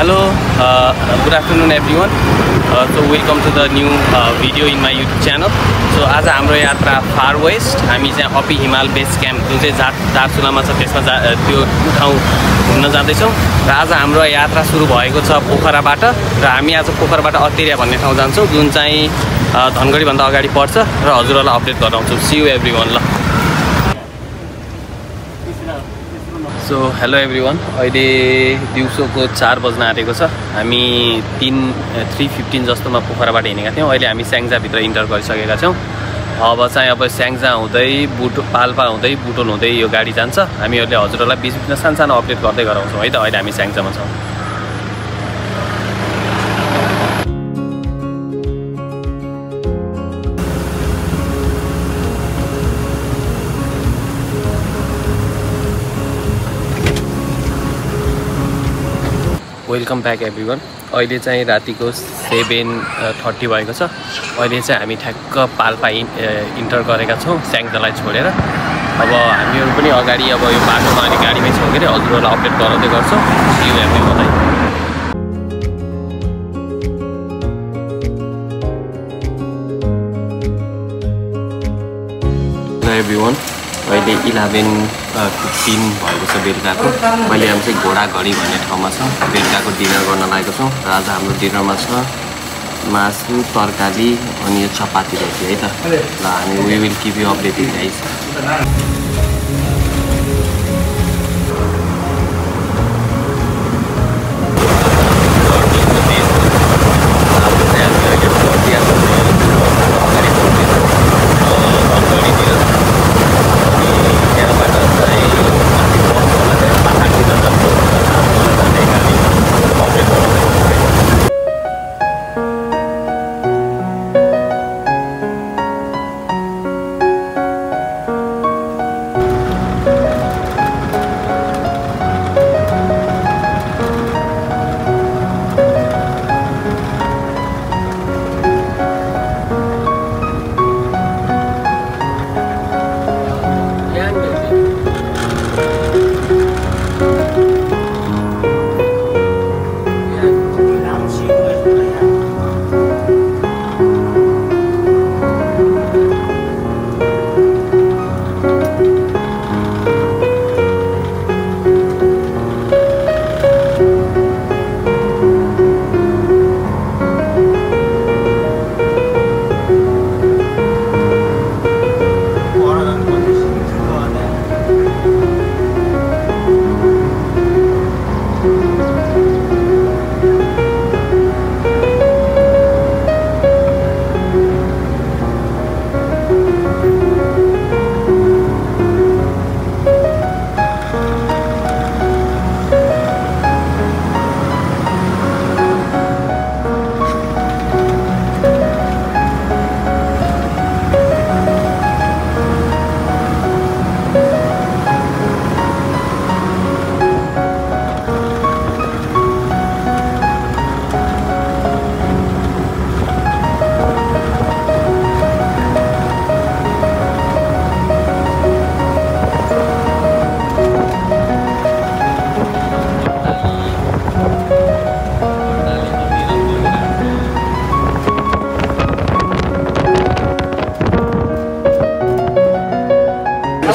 Hello, good afternoon everyone. So welcome to the new video in my YouTube channel. So आज हाम्रो यात्रा far West हामी चाहिँ अपी हिमाल बेस क्याम्प जुन चाहिँ दार्चुलामा छ त्यसमा त्यो ठाउँ घुम्न जाँदैछौँ र आज हाम्रो यात्रा सुरु भएको छ पोखराबाट र हामी आज पोखराबाट अत्तेरिया भन्ने ठाउँ जान्छौँ जुन चाहिँ धनगढी भन्दा अगाडि पर्छ र हजुरहरुलाई अपडेट गराउँछु. See you everyone. ल सो हेलो एभ्रिवन, अहिले दिउँसोको 4 बज्न आँटेको छ. हामी 3:15 जस्तोमा पोखराबाट हिँडेका थियौँ. अहिले हामी स्याङ्जाभित्र इन्टर गरिसकेका छौँ. अब स्याङ्जा हुँदै पाल्पा हुँदै बुटोल हुँदै यो गाडी जान्छ. हामीहरूले हजुरहरूलाई बिचबिचमा सानो अपडेट गर्दै गराउँछौँ है त. अहिले हामी स्याङ्जामा छौँ. Welcome back everyone. अहिले चाहिँ रातिको 7:30 भएको छ. अहिले चाहिँ हामी ठ्याक्क पाल्पा इन्टर गरेका छौँ स्याङ्जालाई छोडेर. अब हामीहरू पनि अगाडि अब यो बाटोमा अनि गाडीमै छौँ के अरे हजुरहरूलाई अपडेट गराउँदै गर्छौँ. सी यू एभ्रिवन है. एभ्रिवन, अहिले 11:15 भएको छ बेलुकाको. अहिले हामी चाहिँ घोडाघडी भन्ने ठाउँमा छ. बेलुकाको डिनर गर्न लागेको छौँ र आज हाम्रो डिनरमा छ मासु, तरकारी अनि यो चपाती रोटी है त. ल हामी we will keep you updated guys.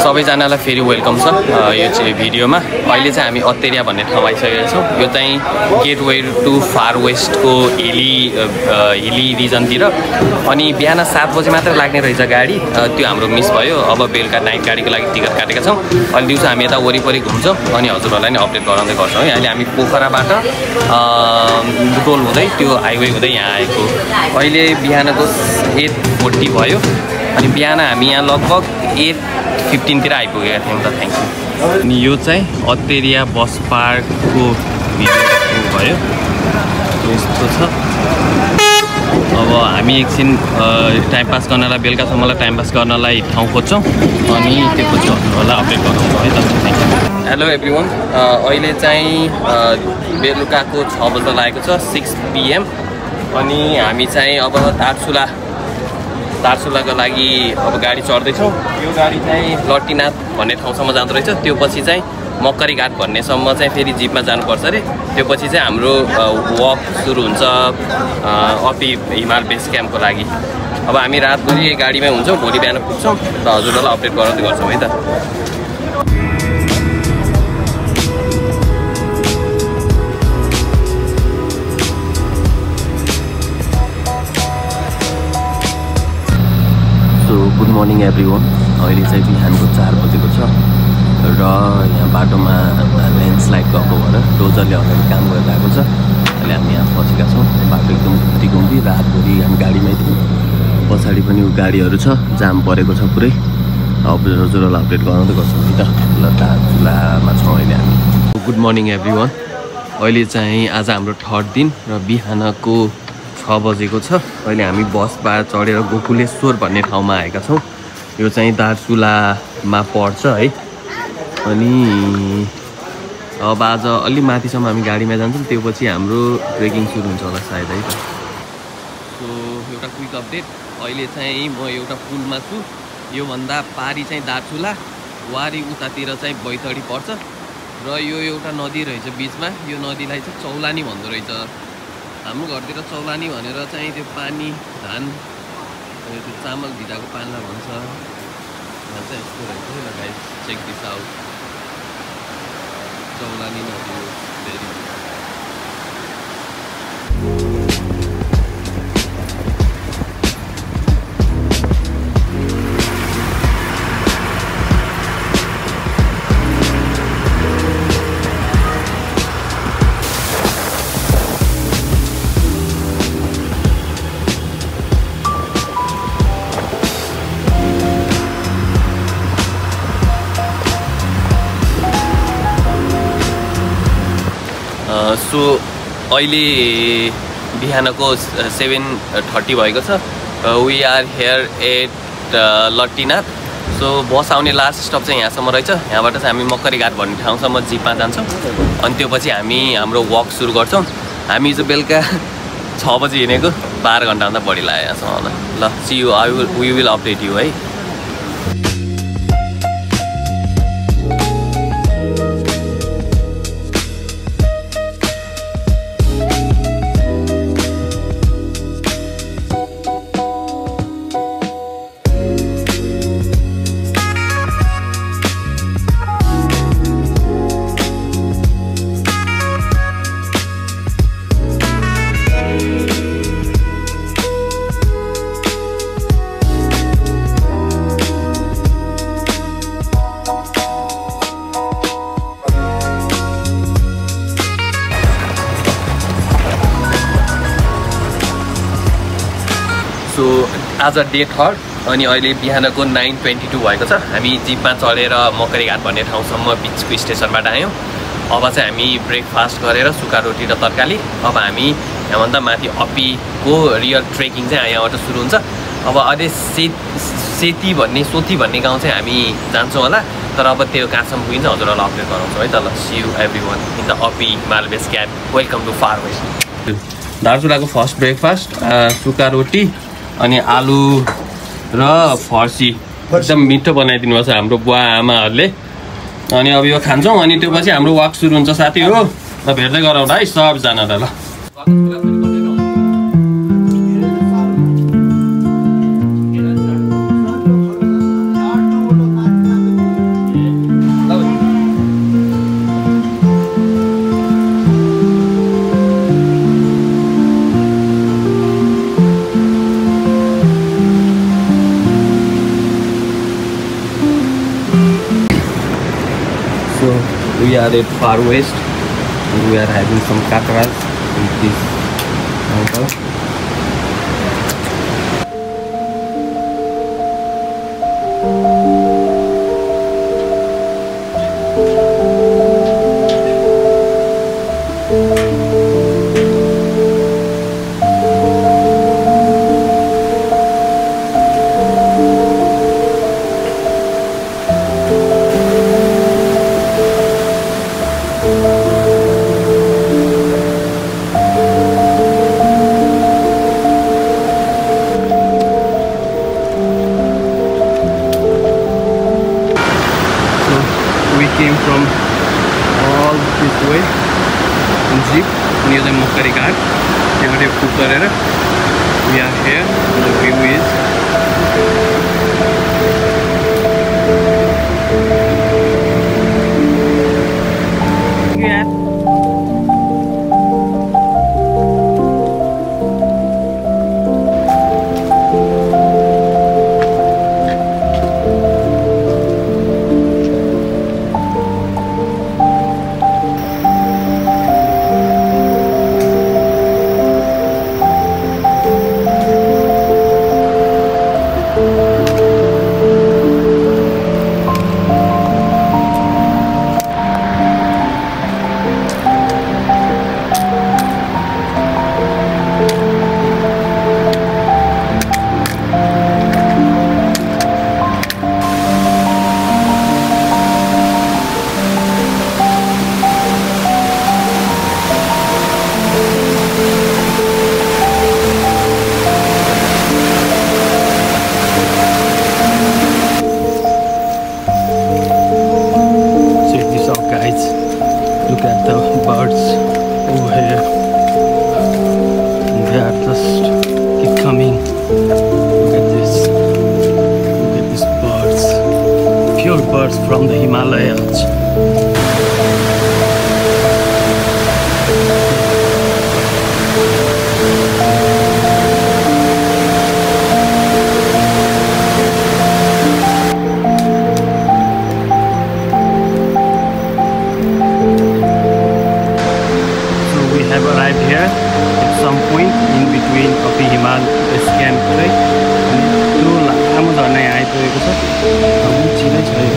सबैजनालाई फेरि वेलकम छ यो चाहिँ भिडियोमा. अहिले चाहिँ हामी अत्तेरिया भन्ने ठाउँ आइसकेका छौँ. यो चाहिँ गेटवे टु फार वेस्टको हिली रिजनतिर. अनि बिहान 7 बजे मात्र लाग्ने रहेछ गाडी. त्यो हाम्रो मिस भयो. अब बेलुका नाइट गाडीको लागि टिकट काटेका छौँ. अहिले दिउँसो हामी यता वरिपरि घुम्छौँ अनि हजुरहरूलाई नै अपडेट गराउँदै गर्छौँ है. अहिले हामी पोखराबाट बुटोल हुँदै त्यो हाइवे हुँदै यहाँ आएको. अहिले बिहानको 8:40 भयो अनि बिहान हामी यहाँ लगभग 8:15 आइपुगेका थियौँ त. Thank you. अनि यो चाहिँ अत्तेरिया बस पार्कको भिडियो भयो. यस्तो छ. अब हामी एकछिन टाइम पास गर्नलाई बेलुकासम्मलाई टाइम पास गर्नलाई ठाउँ खोज्छौँ अनि त्यो पछि हजुरहरूलाई अपडेट गराउँछौँ है त. Thank you. हेलो एभ्रिवन, अहिले चाहिँ बेलुकाको 6 बज्न लागेको छ, 6 PM. अनि हामी चाहिँ अब दार्चुलाको लागि अब गाडी चढ्दैछौँ. यो गाडी चाहिँ लट्टीनाथ भन्ने ठाउँसम्म जाँदो रहेछ. त्यो पछि चाहिँ मकरी घाट भन्नेसम्म चाहिँ फेरि जिपमा जानुपर्छ अरे। त्यो पछि चाहिँ हाम्रो वक सुरु हुन्छ अपी हिमाल बेस क्याम्पको लागि। अब हामी रातभरि गाडीमै हुन्छौँ, भोलि बिहान पुग्छौँ र हजुरहरूलाई अपडेट गराउँदै गर्छौँ है त। Good morning everyone. अहिले चाहिँ बिहानको 4 बजेको छ र यहाँ बाटोमा ल्यान्डस्लाइड गएको भएर डोजरले अगाडि काम गरिरहेको छ। अहिले हामी यहाँ फसेका छौँ। बाटो एकदम घुम्ती रातभरि हामी गाडीमै थियौँ। पछाडि पनि गाडीहरू छ, जाम परेको छ पुरै। अब हजुरहरूलाई अपडेट गराउँदै गर्छौँ है त। ल दार्चुलामा छौँ अहिले हामी। Good morning everyone. अहिले चाहिँ आज हाम्रो 3rd दिन र बिहानको 6 बजेको छ। अहिले हामी बसमा चढेर गोकुलेश्वर भन्ने ठाउँमा आएका छौँ। यो चाहिँ दार्चुलामा पर्छ है। अनि अब आज अलि माथिसम्म हामी गाडीमा जान्छौँ, त्यो पछि हाम्रो ट्रेकिङ सुरु हुन्छ होला सायद है त। सो एउटा क्विक अपडेट, अहिले चाहिँ म एउटा पुलमा छु। योभन्दा पारी चाहिँ दार्चुला, वारी उतातिर चाहिँ बैतडी पर्छ र यो एउटा नदी रहेछ बिचमा। यो नदीलाई चाहिँ चौलानी भन्दो रहेछ। हाम्रो घरतिर चौलानी भनेर चाहिँ त्यो पानी धान त्यो चामल भिजाएको पानीलाई भन्छ। यहाँ चाहिँ यस्तो रहेछ ल guys, check this out. Chaulani नदी हो फेरि। सो अहिले बिहानको 7:30 भएको छ। We are here at Lattinath. So bus आउने लास्ट स्टप चाहिँ यहाँसम्म रहेछ। यहाँबाट चाहिँ हामी मकरी घाट भन्ने ठाउँसम्म जिपमा जान्छौँ। अनि त्यो पछि हामी हाम्रो वक सुरु गर्छौँ। हामी हिजो बेलुका 6 बजी हिँडेको, 12 घन्टाभन्दा बढी लाग्यो यहाँसम्म। ल see you, we will update you है। सो आज डे 3rd अनि अहिले बिहानको 9:22 भएको छ। हामी जिपमा चढेर मकरी घाट भन्ने ठाउँसम्म बिचको स्टेसनबाट आयौँ। अब चाहिँ हामी ब्रेकफास्ट गरेर सुक्खा रोटी र तरकारी। अब हामी यहाँभन्दा माथि अपीको रियल ट्रेकिङ चाहिँ यहाँबाट सुरु हुन्छ। अब अहिले सोथी भन्ने गाउँ चाहिँ हामी जान्छौँ होला। तर अब त्यो कहाँसम्म पुगिन्छ हजुरहरूलाई अपडेट गराउँछौँ है त। ल see you everyone in the Api Himal base camp. Welcome to far west. दार्चुलाको फर्स्ट ब्रेकफास्ट सुक्खा रोटी अनि आलु र फर्सी एकदम मिठो बनाइदिनु भएको छ हाम्रो बुवा आमाहरूले। अनि अब यो खान्छौँ अनि त्यो पछि हाम्रो वाक सुरु हुन्छ साथी हो। ल भेट्दै गरौँ है सबजनालाई। ल we are at Far West and we are having some kakras with this uncle. Came from यो चाहिँ मकरी घाट त्यहाँबाट पुग गरेर we are here. The view is from the Himalayas. So we have arrived here at some point in between of the Himalayas camp trek. त्यो लामो झर्ना यहाँ आइपुगेको छ। चिरै छ यो।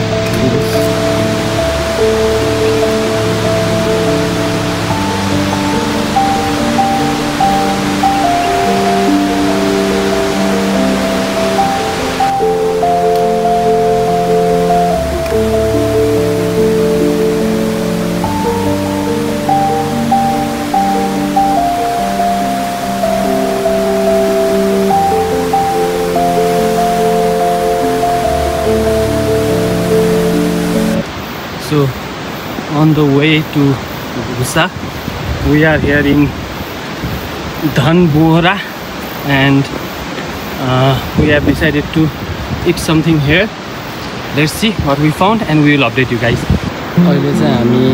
So on the way to Gusa, we are here in Dhanbora and we have decided to eat something here. Let's see what we found and we will update you guys. अहिले चाहिँ हामी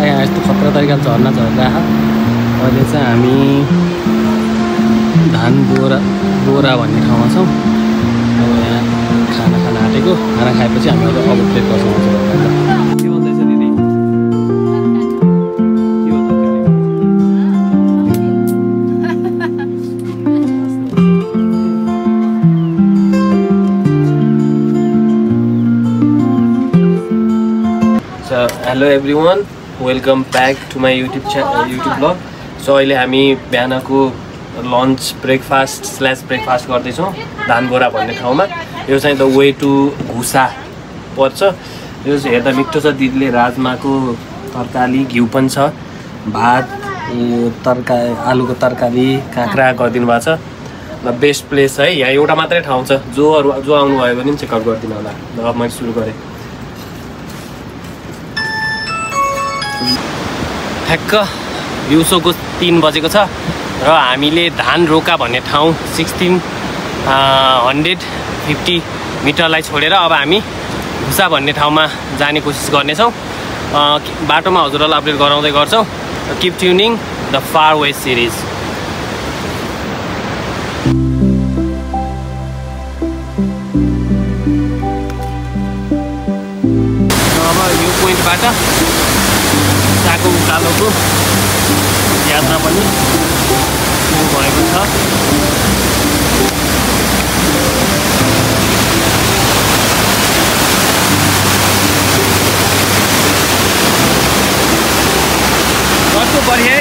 यहाँ यस्तो खतरा तरिकाले झर्ना झरिरहेको अहिले चाहिँ हामी धानबोरा भन्ने ठाउँमा छौँ। अब यहाँ खाना खान आँटेको खाना खाएपछि हामी अब प्लेट गर्छौँ। के भन्दैछ दिदी? So hello everyone, welcome back to my YouTube vlog. So अहिले हामी बिहानको लन्च ब्रेकफास्ट गर्दैछौँ धानबोरा भन्ने ठाउँमा। यो चाहिँ द वे टु घुसा पर्छ। यो चाहिँ हेर्दा मिठो छ। दिदीले राजमाको तरकारी घिउ पनि छ, भात आलुको तरकारी काँक्रा गरिदिनु भएको छ। द बेस्ट प्लेस है। यहाँ एउटा मात्रै ठाउँ छ जो आउनु भयो भने चेकआउट गरिदिनु होला। अब मैले सुरु गरेँ। ठ्याक्क दिउँसोको 3 बजेको छ र हामीले धान रोका भन्ने ठाउँ 1650 मिटरलाई छोडेर अब हामी घुसा भन्ने ठाउँमा जाने कोसिस गर्नेछौँ। बाटोमा हजुरहरूलाई अपडेट गराउँदै गर्छौँ। Keep tuning the far west series. अब यो पोइन्टबाट चाको उकालोको यात्रा पनि सुरु भएको छ। कस्तो बढिया है।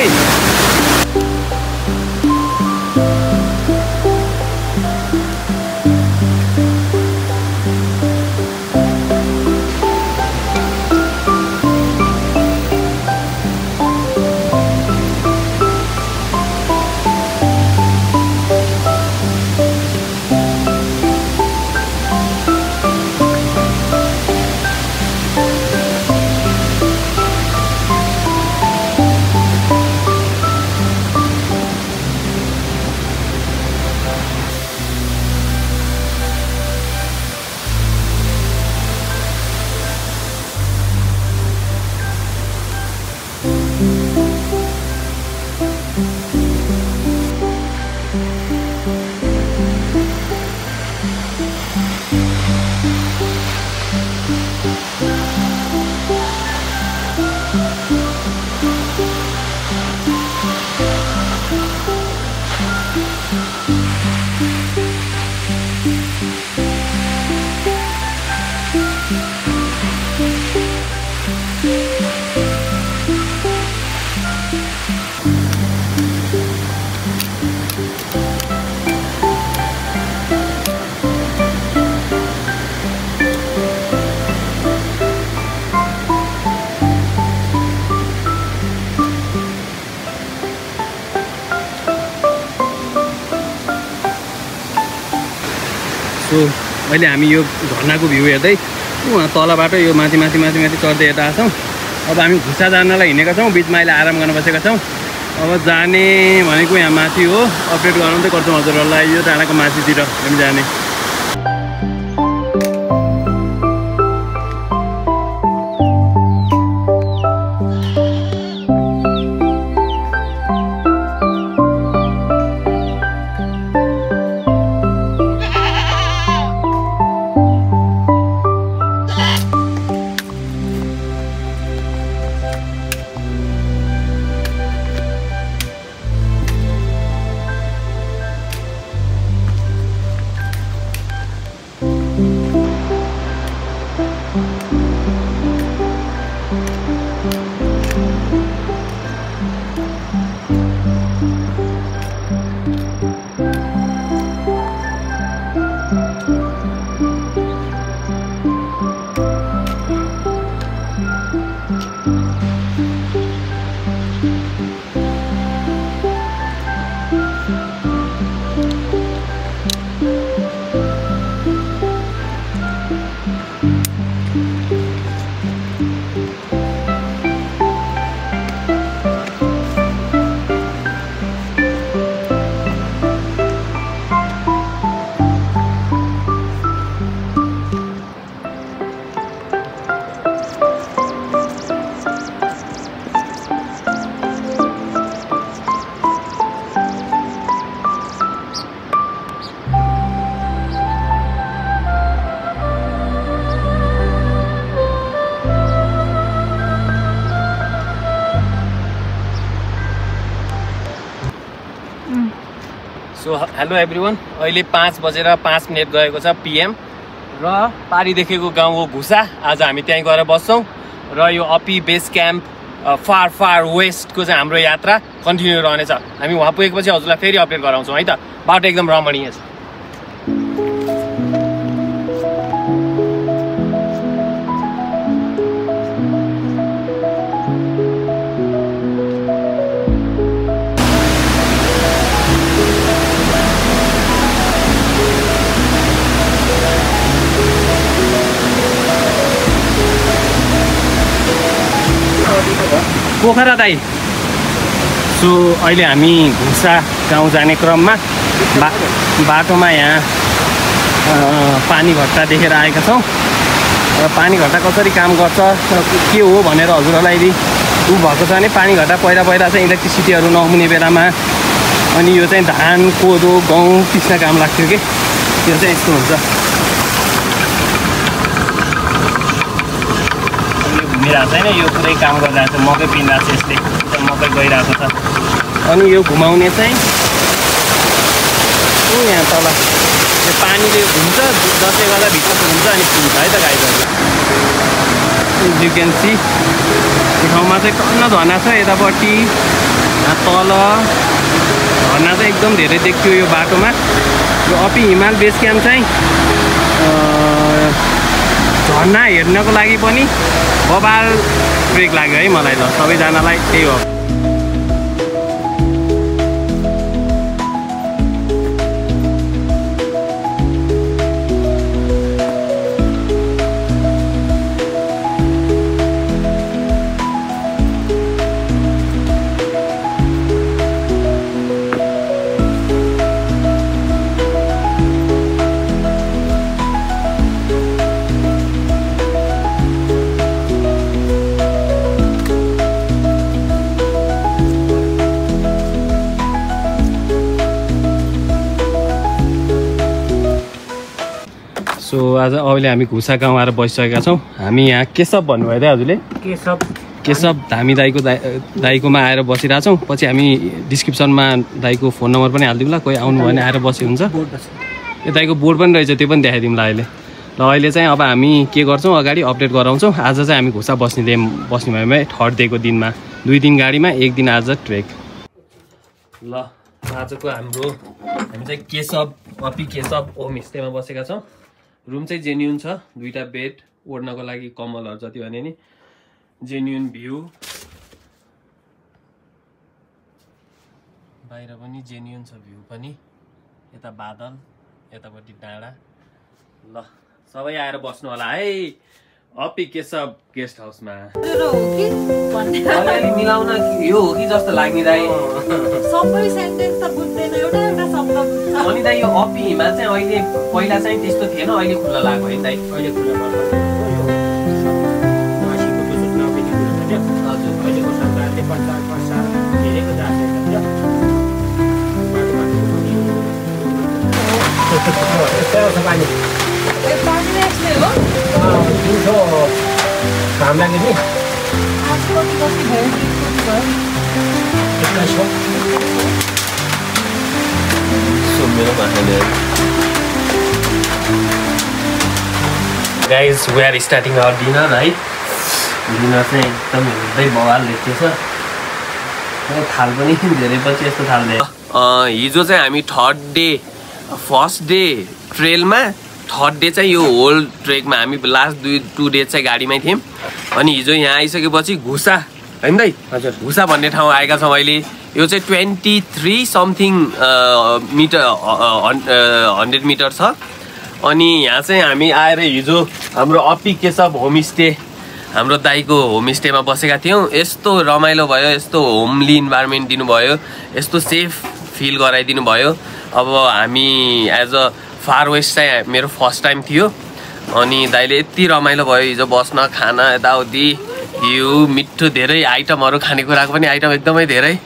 सो अहिले हामी यो झर्नाको भ्यू हेर्दै उहाँ तलबाट यो माथि चढ्दै यता आछौँ। अब हामी घुसा जानलाई हिँडेका छौँ, बिचमा अहिले आराम गर्न बसेका छौँ। अब जाने भनेको यहाँ माथि हो, अपडेट गराउँदै गर्छौँ हजुरहरूलाई यो डाँडाको माथितिर हामी जाने। सो हेलो एभ्रिवान, अहिले 5:05 गएको छ PM र पारी देखेको गाउँ हो घुसा। आज हामी त्यहीँ गएर बस्छौँ र यो अपी बेस क्याम्प फार वेस्टको चाहिँ हाम्रो यात्रा कन्टिन्यू रहनेछ। हामी वहाँ पुगेपछि हजुरलाई फेरि अपडेट गराउँछौँ है त। बाटो एकदम रमणीय छ। पोखरा दाई। सो अहिले हामी घुसा गाउँ जाने क्रममा बाटोमा यहाँ पानी घट्टा देखेर आएका छौँ र पानी घट्टा कसरी काम गर्छ र के हो भनेर हजुरहरूलाई यदि ऊ भएको छ भने पानी घट्टा पहिला चाहिँ इलेक्ट्रिसिटीहरू नहुने बेलामा अनि यो चाहिँ धान कोदो गहुँ पिस्न काम लाग्थ्यो कि त्यो चाहिँ यस्तो हुन्छ। घुमिरहेको छैन, यो पुरै काम गरिरहेको छ। मकै पिँदिरहेको छ, यसले मकै गइरहेको छ। अनि यो घुमाउने चाहिँ यहाँ तल यो पानीले घुम्छ, जसले गर्दा भित्र घुम्छ अनि पिन्छ है त गाईहरू। यु क्यान सी यो ठाउँमा चाहिँ टन्न झर्ना छ यतापट्टि। यहाँ तल झर्ना चाहिँ एकदम धेरै देखियो यो बाटोमा। यो अपी हिमाल बेस क्याम्प चाहिँ झर्ना हेर्नको लागि पनि बबाल ब्रेक लाग्यो है मलाई त। सबैजनालाई त्यही हो। सो आज अहिले हामी घुसा गाउँ आएर बसिसकेका छौँ। हामी यहाँ केशव भन्नुभयो त हजुरले? केशव धामी दाईकोमा आएर बसिरहेछौँ। पछि हामी डिस्क्रिप्सनमा दाईको फोन नम्बर पनि हालिदिउँला, कोही आउनु भने आएर बसी हुन्छ। यो दाईको बोर्ड पनि रहेछ, त्यो पनि देखाइदिउँला अहिले। ल अहिले चाहिँ अब हामी के गर्छौँ, अगाडि अपडेट गराउँछौँ। आज चाहिँ हामी घुसा बस्ने भएमा 3rd डेको दिनमा 2 दिन गाडीमा 1 दिन आज ट्रेक। ल आजको हामी चाहिँ अपी केशव होमस्टेमा बसेका छौँ। रुम चाहिँ जेन्युन छ, 2टा बेड, ओढ्नको लागि कम्बलहरू जति भने नि जेन्युन भ्यू। बाहिर पनि जेन्युन छ भ्यू पनि। यता बादल, यतापट्टि डाँडा, ल सबै आएर बस्नु होला है अपी केशव गेस्ट हाउसमा। अलिअलि मिलाउन यो हो कि जस्तो लाग्ने दाइ। सबै सेन्टेन्स त बुझ्दैन एउटा एउटा शब्द बुझ्छ। अनि दाइ यो अपीमा चाहिँ अहिले पहिला चाहिँ त्यस्तो थिएन अहिले खुल्ला लाग्यो है दाइ। अहिले खुल्ला भएको मासिको सूचना पनि दिनु पर्छ। हजुर अहिलेको सरकारले प्रचार प्रसार धेरैको जाँच पानी दिउँसो घाम लाग्यो नि 2100 Guys, we are starting our dinner, right? Dinner चाहिँ एकदम हेर्दै बवाल देख्दैछ। थाल पनि धेरै पछि यस्तो थाल्दै। हिजो चाहिँ हामी फर्स्ट डे ट्रेलमा, थर्ड डे चाहिँ यो होल ट्रेकमा हामी लास्ट 2 डे चाहिँ गाडीमै थियौँ। अनि हिजो यहाँ आइसकेपछि घुसा हैन दाइ? हजुर घुसा भन्ने ठाउँ आएका छौँ अहिले। यो चाहिँ 23 समथिङ मिटर 100 मिटर छ। अनि यहाँ चाहिँ हामी आएर हिजो हाम्रो अपी केशव होमस्टे हाम्रो दाइको होमस्टेमा बसेका थियौँ। यस्तो रमाइलो भयो, यस्तो होमली इन्भाइरोमेन्ट दिनुभयो, यस्तो सेफ फिल गराइदिनु भयो। अब हामी एज अ फार वेस्ट चाहिँ मेरो फर्स्ट टाइम थियो। अनि दाइले यति रमाइलो भयो हिजो बस्न, खाना यताउति, घिउ मिठो धेरै आइटमहरू, खानेकुराको पनि आइटम एकदमै धेरै।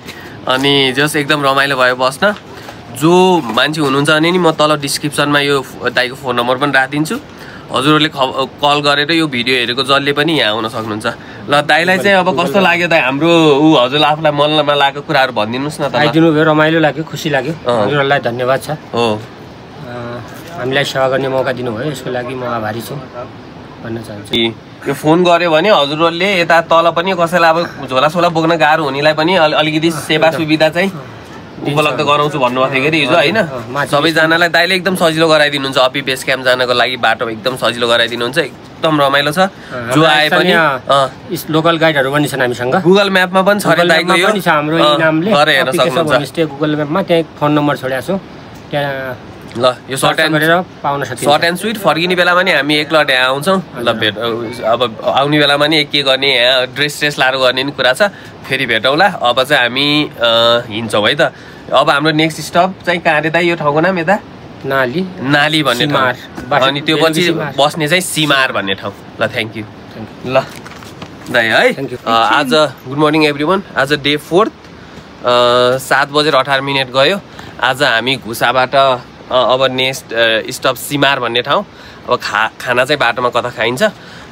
अनि जस एकदम रमाइलो भयो बस्न। जो मान्छे हुनुहुन्छ भने नि म तल डिस्क्रिप्सनमा यो दाइको फोन नम्बर पनि राखिदिन्छु। हजुरहरूले कल गरेर यो भिडियो हेरेको जसले पनि यहाँ आउन सक्नुहुन्छ। ल दाइलाई चाहिँ अब कस्तो लाग्यो दाइ हाम्रो हजुरलाई आफूलाई मनमा लागेको कुराहरू भनिदिनुहोस् न त। आइदिनु भयो, रमाइलो लाग्यो, खुसी लाग्यो। हजुरहरूलाई धन्यवाद छ। हो हामीलाई सेवा गर्ने मौका दिनुभयो, यसको लागि म आभारी छु भन्न चाहन्छु। यो फोन गर्यो भने हजुरहरूले यता तल पनि कसैलाई अब झोलासोला बोक्न गाह्रो हुनेलाई पनि अलिकति सेवा सुविधा चाहिँ उपलब्ध गराउँछु भन्नुभएको थियो कि हिजो होइन। सबैजनालाई दाइले एकदम सजिलो गराइदिनुहुन्छ। अपी बेस क्याम्प जानको लागि बाटो एकदम सजिलो गराइदिनुहुन्छ। एकदम रमाइलो छ। जो आए पनि लोकल गाइडहरू पनि छन् हामीसँग। गुगल म्यापमा पनि छ रे दाइको यो हाम्रो नामले हेर्न सक्नुहुन्छ। गुगल म्यापमा त्यहाँ फोन नम्बर छोडेको छु, त्यहाँ ल यो सर्ट एन्ड स्विट फर्किने बेलामा नि हामी एकलट यहाँ आउँछौँ। ल भेट अब आउने बेलामा नि के गर्ने, यहाँ ड्रेस लाएर गर्ने नि कुरा छ। फेरि भेटौँला। अब चाहिँ हामी हिँड्छौँ है त। अब हाम्रो नेक्स्ट स्टप चाहिँ कहाँ अरे दाइ? यो ठाउँको नाम यता नाली भन्ने ठाउँ। अनि त्यो पछि बस्ने चाहिँ सिमार भन्ने ठाउँ। ल थ्याङ्क यू। ल दाइ है आज गुड मर्निङ एभ्री वान। आज डे 4 7:18 गयो। आज हामी घुसाबाट अब नेक्स्ट स्टप सिमार भन्ने ठाउँ। अब खाना चाहिँ बाटोमा कता खाइन्छ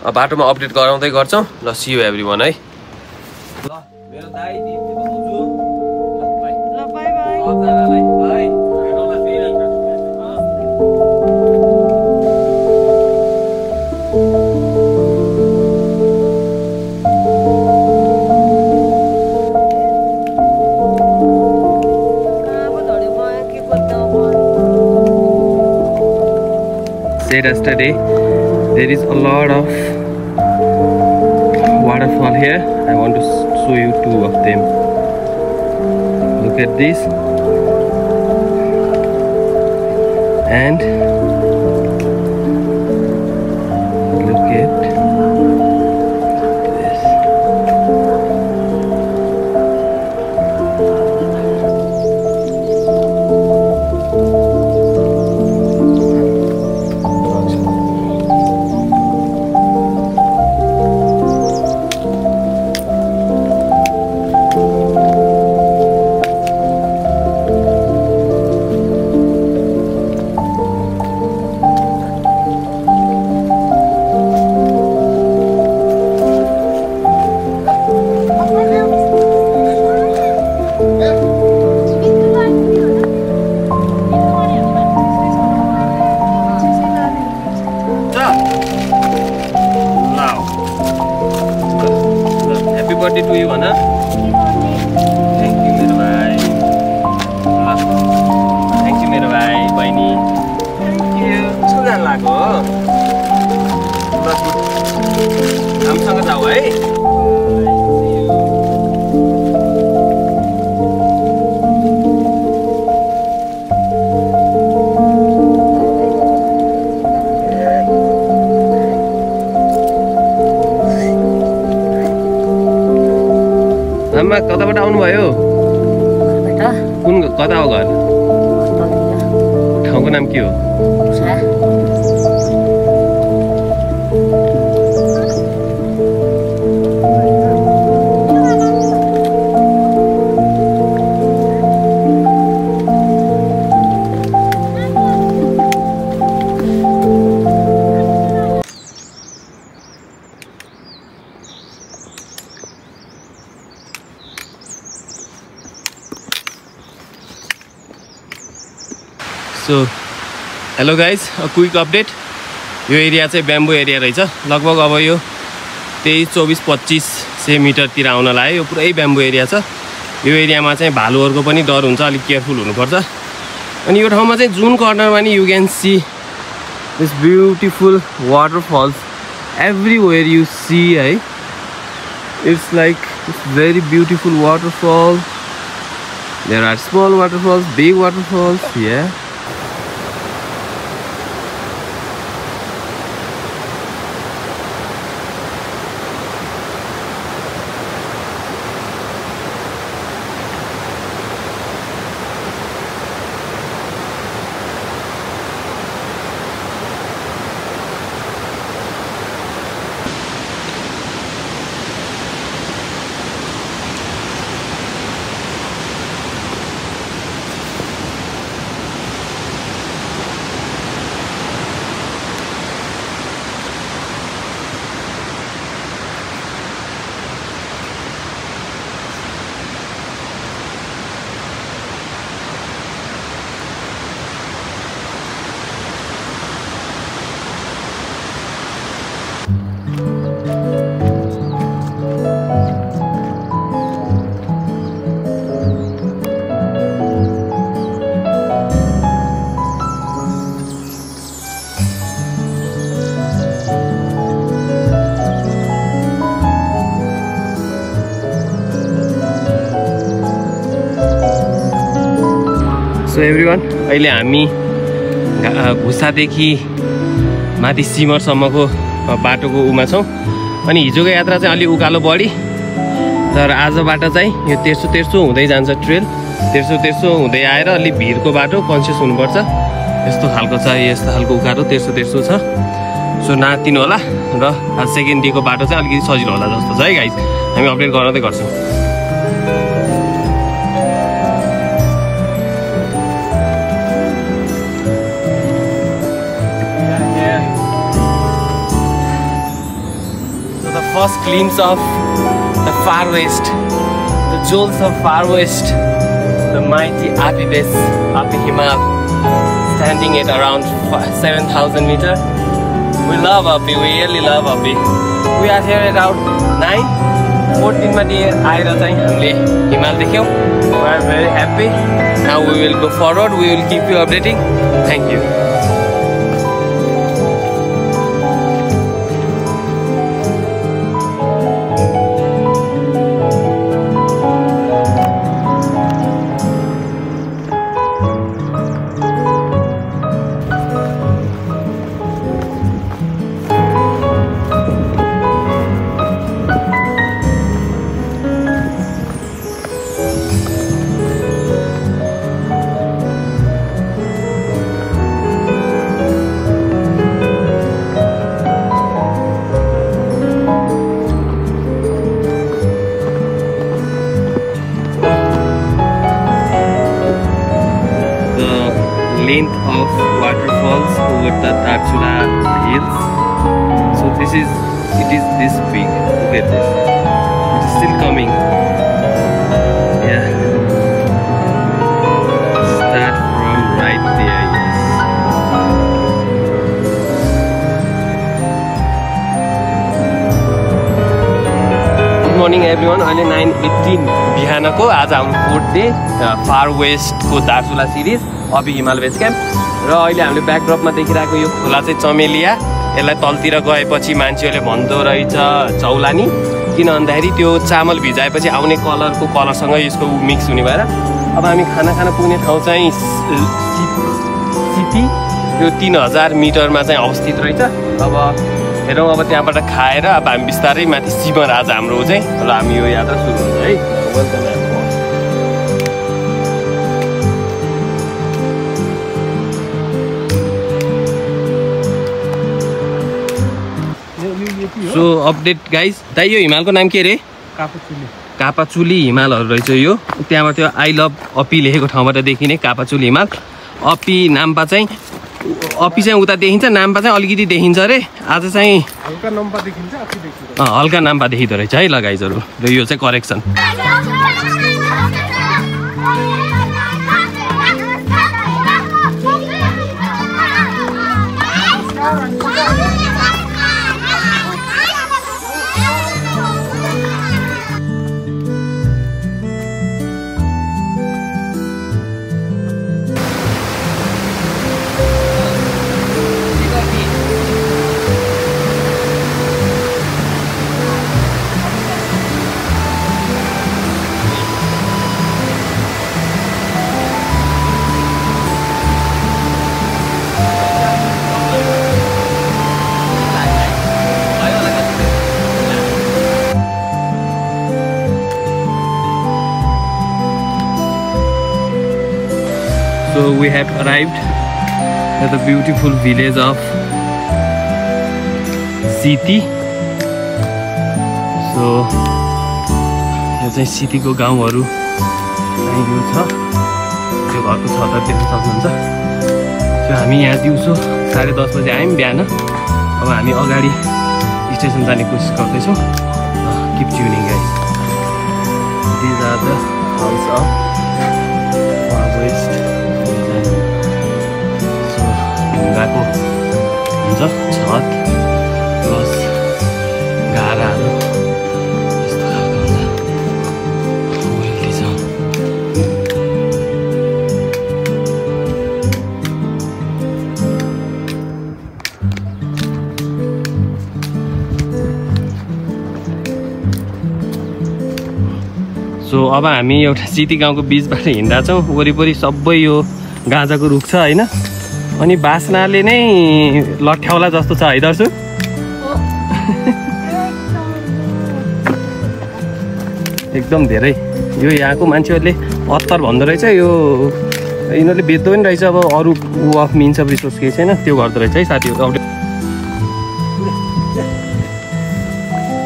बाटोमा अपडेट गराउँदै गर्छौँ। ल सी यू एभ्री वान है। ल मेरो दाइ said yesterday there is a lot of waterfall here. I want to show you 2 of them. Look at this and look at this. आमा कताबाट आउनुभयो? कुन कता हो घर? ठाउँको नाम के हो? So hello guys, quick update. यो एरिया चाहिँ ब्याम्बो एरिया रहेछ। लगभग अब यो 23-24-25 मिटरतिर आउन लाग्यो। यो पुरै ब्याम्बो एरिया छ। यो एरियामा चाहिँ भालुहरूको पनि डर हुन्छ, अलिक केयरफुल हुनुपर्छ। अनि यो ठाउँमा चाहिँ जुन कर्नरमा नि you can see this beautiful waterfalls everywhere you see है। It's like very beautiful waterfall. There are small waterfalls, big waterfalls. Yeah so everyone, अहिले हामी घुसादेखि माथि सिमरसम्मको बाटोको उमा छौँ। अनि हिजोको यात्रा चाहिँ अलि उकालो बढी, तर आजबाट चाहिँ यो तेर्सो हुँदै जान्छ ट्रेल। तेर्सो हुँदै आएर अलि भिरको बाटो, कन्सियस हुनुपर्छ। यस्तो खालको छ, यस्तो खालको उकालो तेर्सो छ। सो नातिनु होला। र सेकेन्ड डेको बाटो चाहिँ अलिकति सजिलो होला जस्तो छ है गाइज। हामी अपडेट गराउँदै गर्छौँ। First glimpse of the far west, the jewels of far west, the mighty Api base, Api Himal, standing at around 7,000 meters. We love Api, we really love Api. We are here at around 9:14 मा आएर चाहिँ हामीले हिमाल देख्यौँ। We are very happy. Now we will go forward. We will keep you updating. Thank you. Length of waterfalls over the Darchula hills. So it is this big. Look at this. It's still coming. Yeah. Start from right there. Yes. Good morning everyone. अहिले 9:18 बिहानको आज हाम्रो 4th day far वेस्टको Darchula series Api Himal base camp. र अहिले हामीले ब्याकड्रपमा देखिरहेको यो खोला चाहिँ चमेलिया। यसलाई तलतिर गएपछि मान्छेहरूले भन्दो रहेछ चौलानी, किन भन्दाखेरि त्यो चामल भिजाएपछि आउने कलरको कलरसँग यसको मिक्स हुने भएर। अब हामी खाना पुग्ने ठाउँ चाहिँ सिटी, यो 3000 मिटरमा चाहिँ अवस्थित रहेछ। अब हेरौँ, अब त्यहाँबाट खाएर अब हामी बिस्तारै माथि सिमर आज हाम्रो चाहिँ र हामी यो यात्रा सुरु हुन्छ है। Welcome everyone. So update guys, दाइ यो हिमालको नाम के अरे? कापाचुली हिमालहरू रहेछ यो। त्यहाँबाट त्यो आई लभ अपी लेखेको ठाउँबाट देखिने कापाचुली हिमाल। अपी नाम्पा चाहिँ उता देखिन्छ, नाम्पा चाहिँ अलिकति देखिन्छ अरे। आज चाहिँ हल्का नाम्पा देखिँदो रहेछ है ल गाइजहरू। र यो चाहिँ correction. So we have arrived at the beautiful village of Siti. So यो चाहिँ सिटीको गाउँहरू चाहिँ यो छ। त्यो घरको छतहरू देख्न सक्नुहुन्छ। सो हामी यहाँ दिउँसो 10:30 बजे आयौँ बिहान। अब हामी अगाडि स्टेसन जाने कोसिस गर्दैछौँ। Keep tuning guys. These are the house of far west. ढुङ्गाको हुन्छ छत प्लस गाराहरू यस्तो खालको हुन्छ। वेल्टी छ। सो अब हामी एउटा सिटी गाउँको बिचबाट हिँड्दा छौँ। वरिपरि सबै यो गाँजाको रुख छ होइन। अनि बास्नाले नै लट्ठ्याउला जस्तो छ है दर्शु। एकदम धेरै यो यहाँको मान्छेहरूले अत्तर भन्दो रहेछ। यो यिनीहरूले बेच्दो पनि रहेछ। अब अरू अफ मिन्स अफ रिसोर्स केही छैन त्यो गर्दो रहेछ है साथीहरू।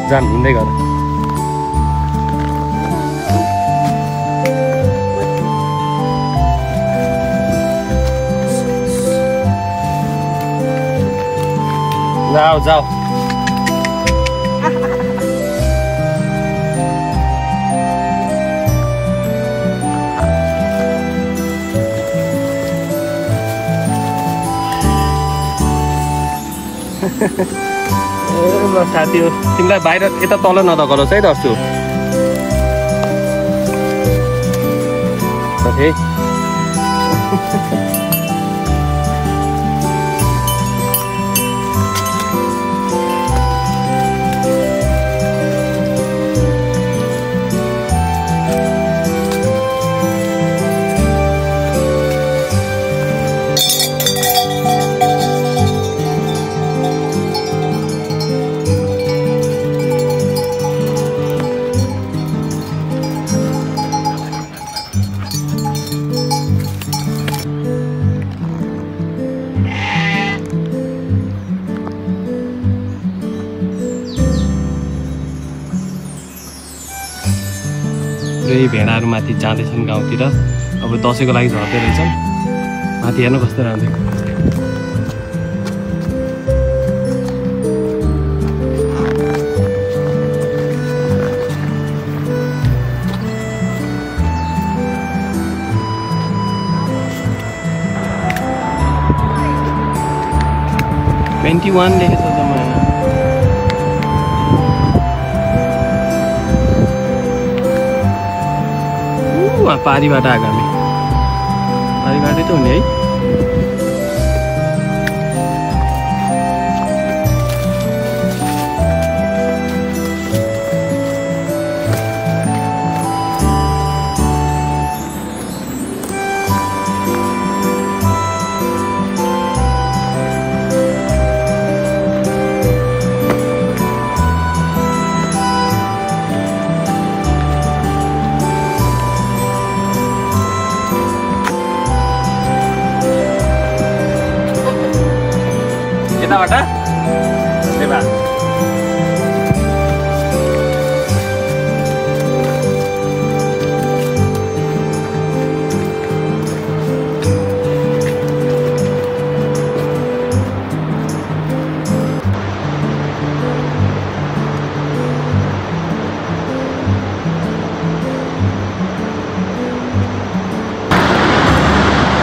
जाम हिँड्दै गर। जाओ जाओ। ल साथी हो तिमीलाई बाहिर यता तल नधकरोस् है दर्शु। पुरै भेडाहरू माथि जाँदैछन् गाउँतिर। अब दसैँको लागि झर्दै रहेछन्। माथि हेर्नु कस्तो राम्रो। लेखेछ जम्मा। पारीबाट आएको हामी। पारीबाटै त हुने है। यताबाट धन्यवाद।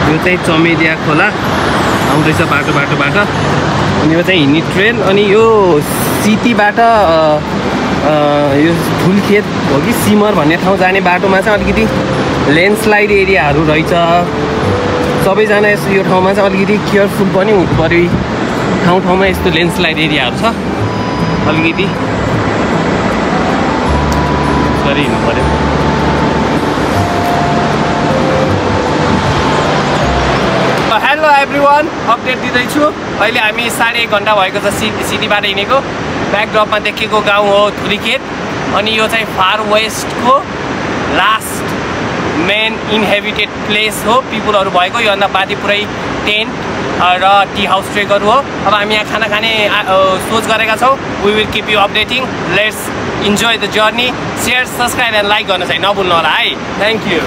यो चाहिँ चमेलिया खोला आउँदैछ बाटोबाट अनि यो चाहिँ हिँड्ने ट्रेन अनि यो सिटीबाट यो धुलखेत हो कि सिमर भन्ने ठाउँ जाने बाटोमा चाहिँ अलिकति ल्यान्डस्लाइड एरियाहरू रहेछ। सबैजना यो ठाउँमा चाहिँ अलिकति केयरफुल पनि हुनु पऱ्यो। ठाउँमा यस्तो ल्यान्डस्लाइड एरियाहरू छ, अलिकति गरी हिँड्नु पऱ्यो। हेलो एभ्रिवान, अपडेट दिँदैछु। अहिले हामी 1.5 घन्टा भएको छ सिटीबाट हिँडेको। ब्याकड्रपमा देखेको गाउँ हो धुलीखेत अनि यो चाहिँ फार वेस्टको लास्ट मेन इन्हेबिटेड प्लेस हो। पिपुलहरू भएको योभन्दा बाँकी पुरै टेन्ट र टी हाउस ट्रेकहरू हो। अब हामी यहाँ खाना खाने सोच गरेका छौँ। We will keep you updating. Let's enjoy the journey. Share, subscribe and like गर्न चाहिँ नभुल्नु होला है। Thank you.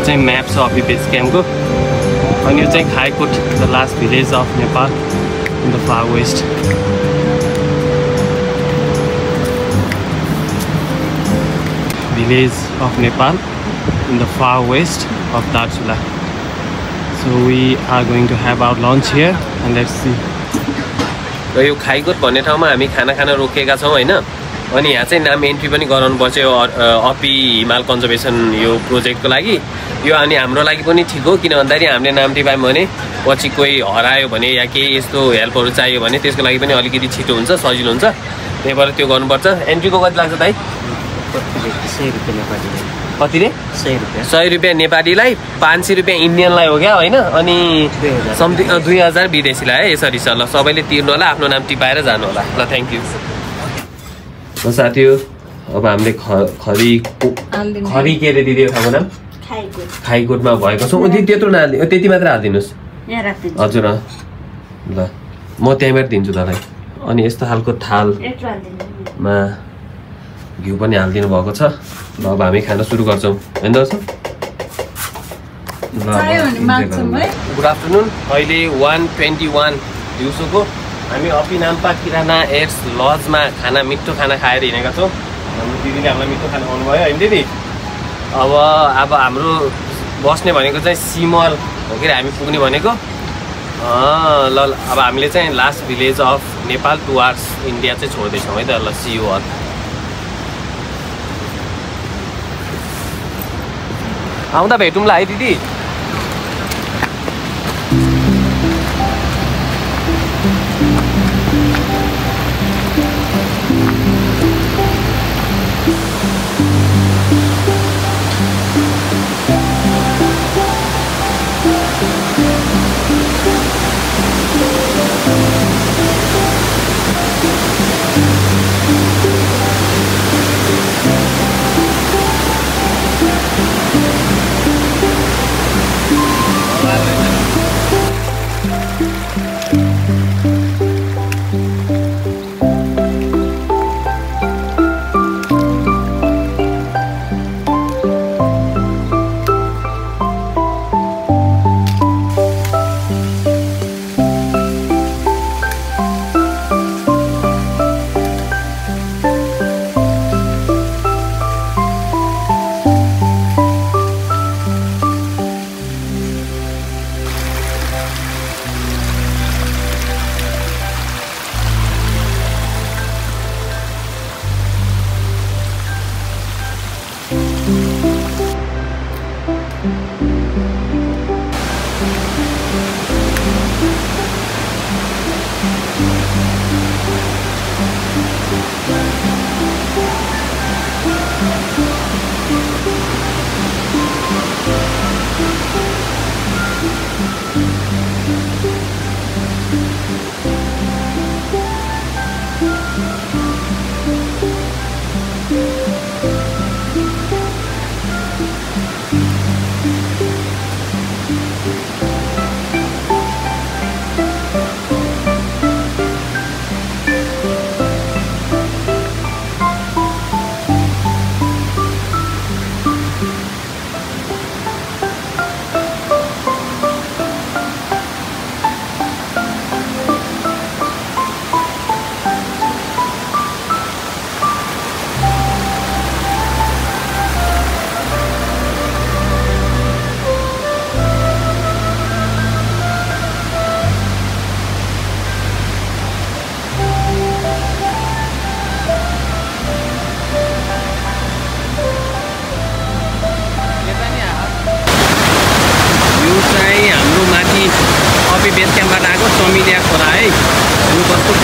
चाहिँ म्याप छ अपी बेस क्याम्पको अनि यो चाहिँ Khaikot the last village of Nepal in the far west. Village of Nepal in the far west of Darchula. So we are going to have our lunch here and let's see. र यो खाइकोट भन्ने ठाउँमा हामी खाना खान रोकेका छौँ होइन। अनि यहाँ चाहिँ नाम एन्ट्री पनि गराउनुपर्छ यो अपी हिमाल कन्जर्भेसन यो प्रोजेक्टको लागि। यो अनि हाम्रो लागि पनि ठिक हो, किन भन्दाखेरि हामीले नाम टिपायौँ भने पछि कोही हरायो भने या केही यस्तो हेल्पहरू चाहियो भने त्यसको लागि पनि अलिकति छिटो हुन्छ, सजिलो हुन्छ। त्यही भएर त्यो गर्नुपर्छ। एन्ट्रीको कति लाग्छ दाइ? 100 रुपियाँ नेपालीलाई। कति रे? 100 रुपियाँ नेपालीलाई, 500 रुपियाँ इन्डियनलाई हो क्या होइन। अनि समथिङ 2000 विदेशीलाई है। यसरी छ ल, सबैले तिर्नु होला, आफ्नो नाम टिपाएर जानु होला ल। Thank you. साथीहरू अब हामीले खरी के अरे दिदी खाएको नाम खाइकोटमा भएको छौँ। त्यत्रो नहाल्ने, त्यति मात्र हालिदिनुहोस् हजुर। ल म त्यहीँबाट दिन्छु दालाई। अनि यस्तो खालको थालमा घिउ पनि हालिदिनु भएको छ। ल अब हामी खान सुरु गर्छौँ होइन दर्शक। Good afternoon. अहिले 1:21 दिउँसोको हामी अपी नाम्पा किराना एड्स लजमा मिठो खाना खाएर हिँडेका छौँ। हाम्रो दिदीले हामीलाई मिठो खाना खुवाउनु भयो होइन दिदी। अब हाम्रो बस्ने भनेको चाहिँ सिमल हो कि हामी पुग्ने भनेको ल। अब हामीले चाहिँ last village of Nepal towards India चाहिँ छोड्दैछौँ है त। ल सी यु अल। आउँदा भेटौँला है दिदी।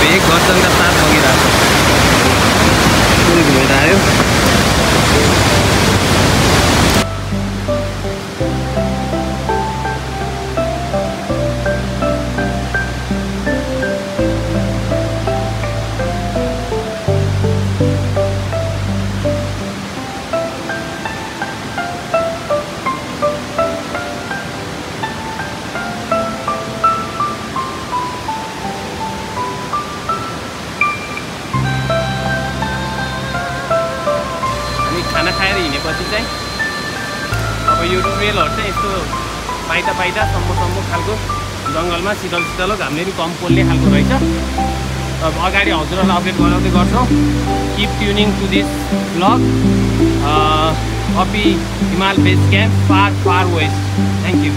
भेग गर्जनका साथ बगिरहेको छ घुमेर आयो खाना खाएर हिँडेपछि चाहिँ अब यो ट्रेलहरू चाहिँ यस्तो पाइटा सम्मो खालको जङ्गलमा शीतल घामले पनि कम पोल्ने खालको रहेछ। अब अगाडि हजुरहरूलाई अपडेट गराउँदै गर्छौँ। Keep tuning to this blog Api Himal base camp far west. Thank you.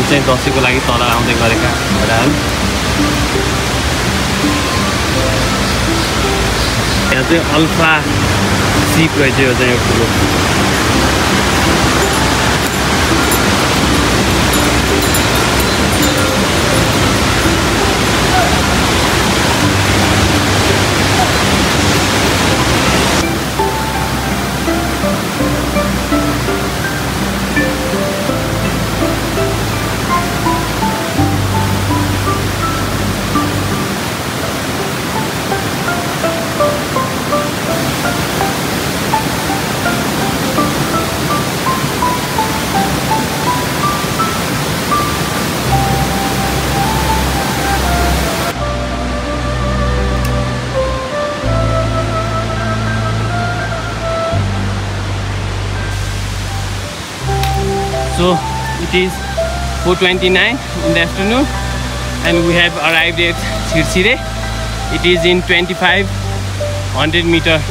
चाहिँ दसैँको लागि तल आउँदै गरेका घोडाहरू। यहाँ चाहिँ अल्फा सिप रहेछ यो चाहिँ ठुलो। So it is 4:29 in the afternoon and we have arrived at Sirsire. It is in 2500 meter.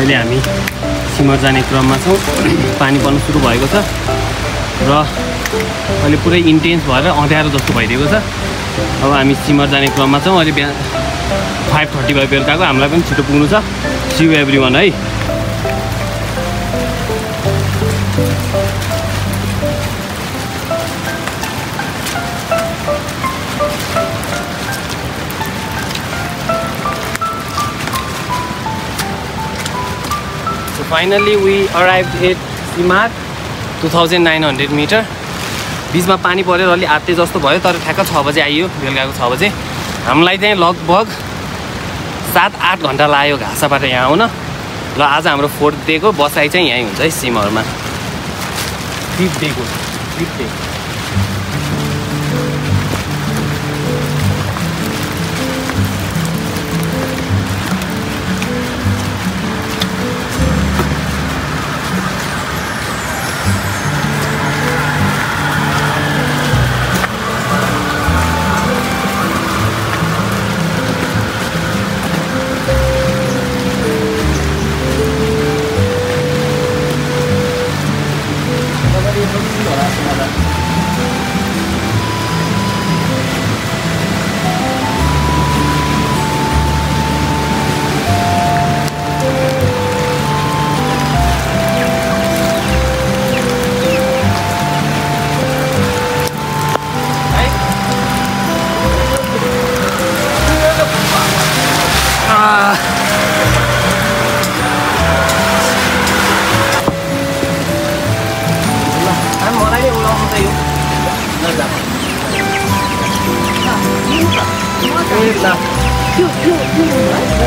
अहिले हामी सिमर जाने क्रममा छौँ। पानी पर्न सुरु भएको छ र अहिले पुरै इन्टेन्स भएर अँध्यारो जस्तो भइदिएको छ। अब हामी सिमर जाने क्रममा छौँ। अहिले बिहान 5:30 भयो बेलुकाको। हामीलाई पनि छिटो पुग्नु छ। सी यू एभ्रीवन है। Finally we arrived at Simar 2900 metre. बिचमा पानी परेर अलि आत्ते जस्तो भयो तर ठ्याक्क 6 बजे आइयो बेलुकाको 6 बजे। हामीलाई चाहिँ लगभग 7-8 घन्टा लाग्यो घाँसाबाट यहाँ आउन। ल आज हाम्रो 4th डेको बसाइ चाहिँ यहीँ हुन्छ है सिमरमा। 5th डेको 5th डे।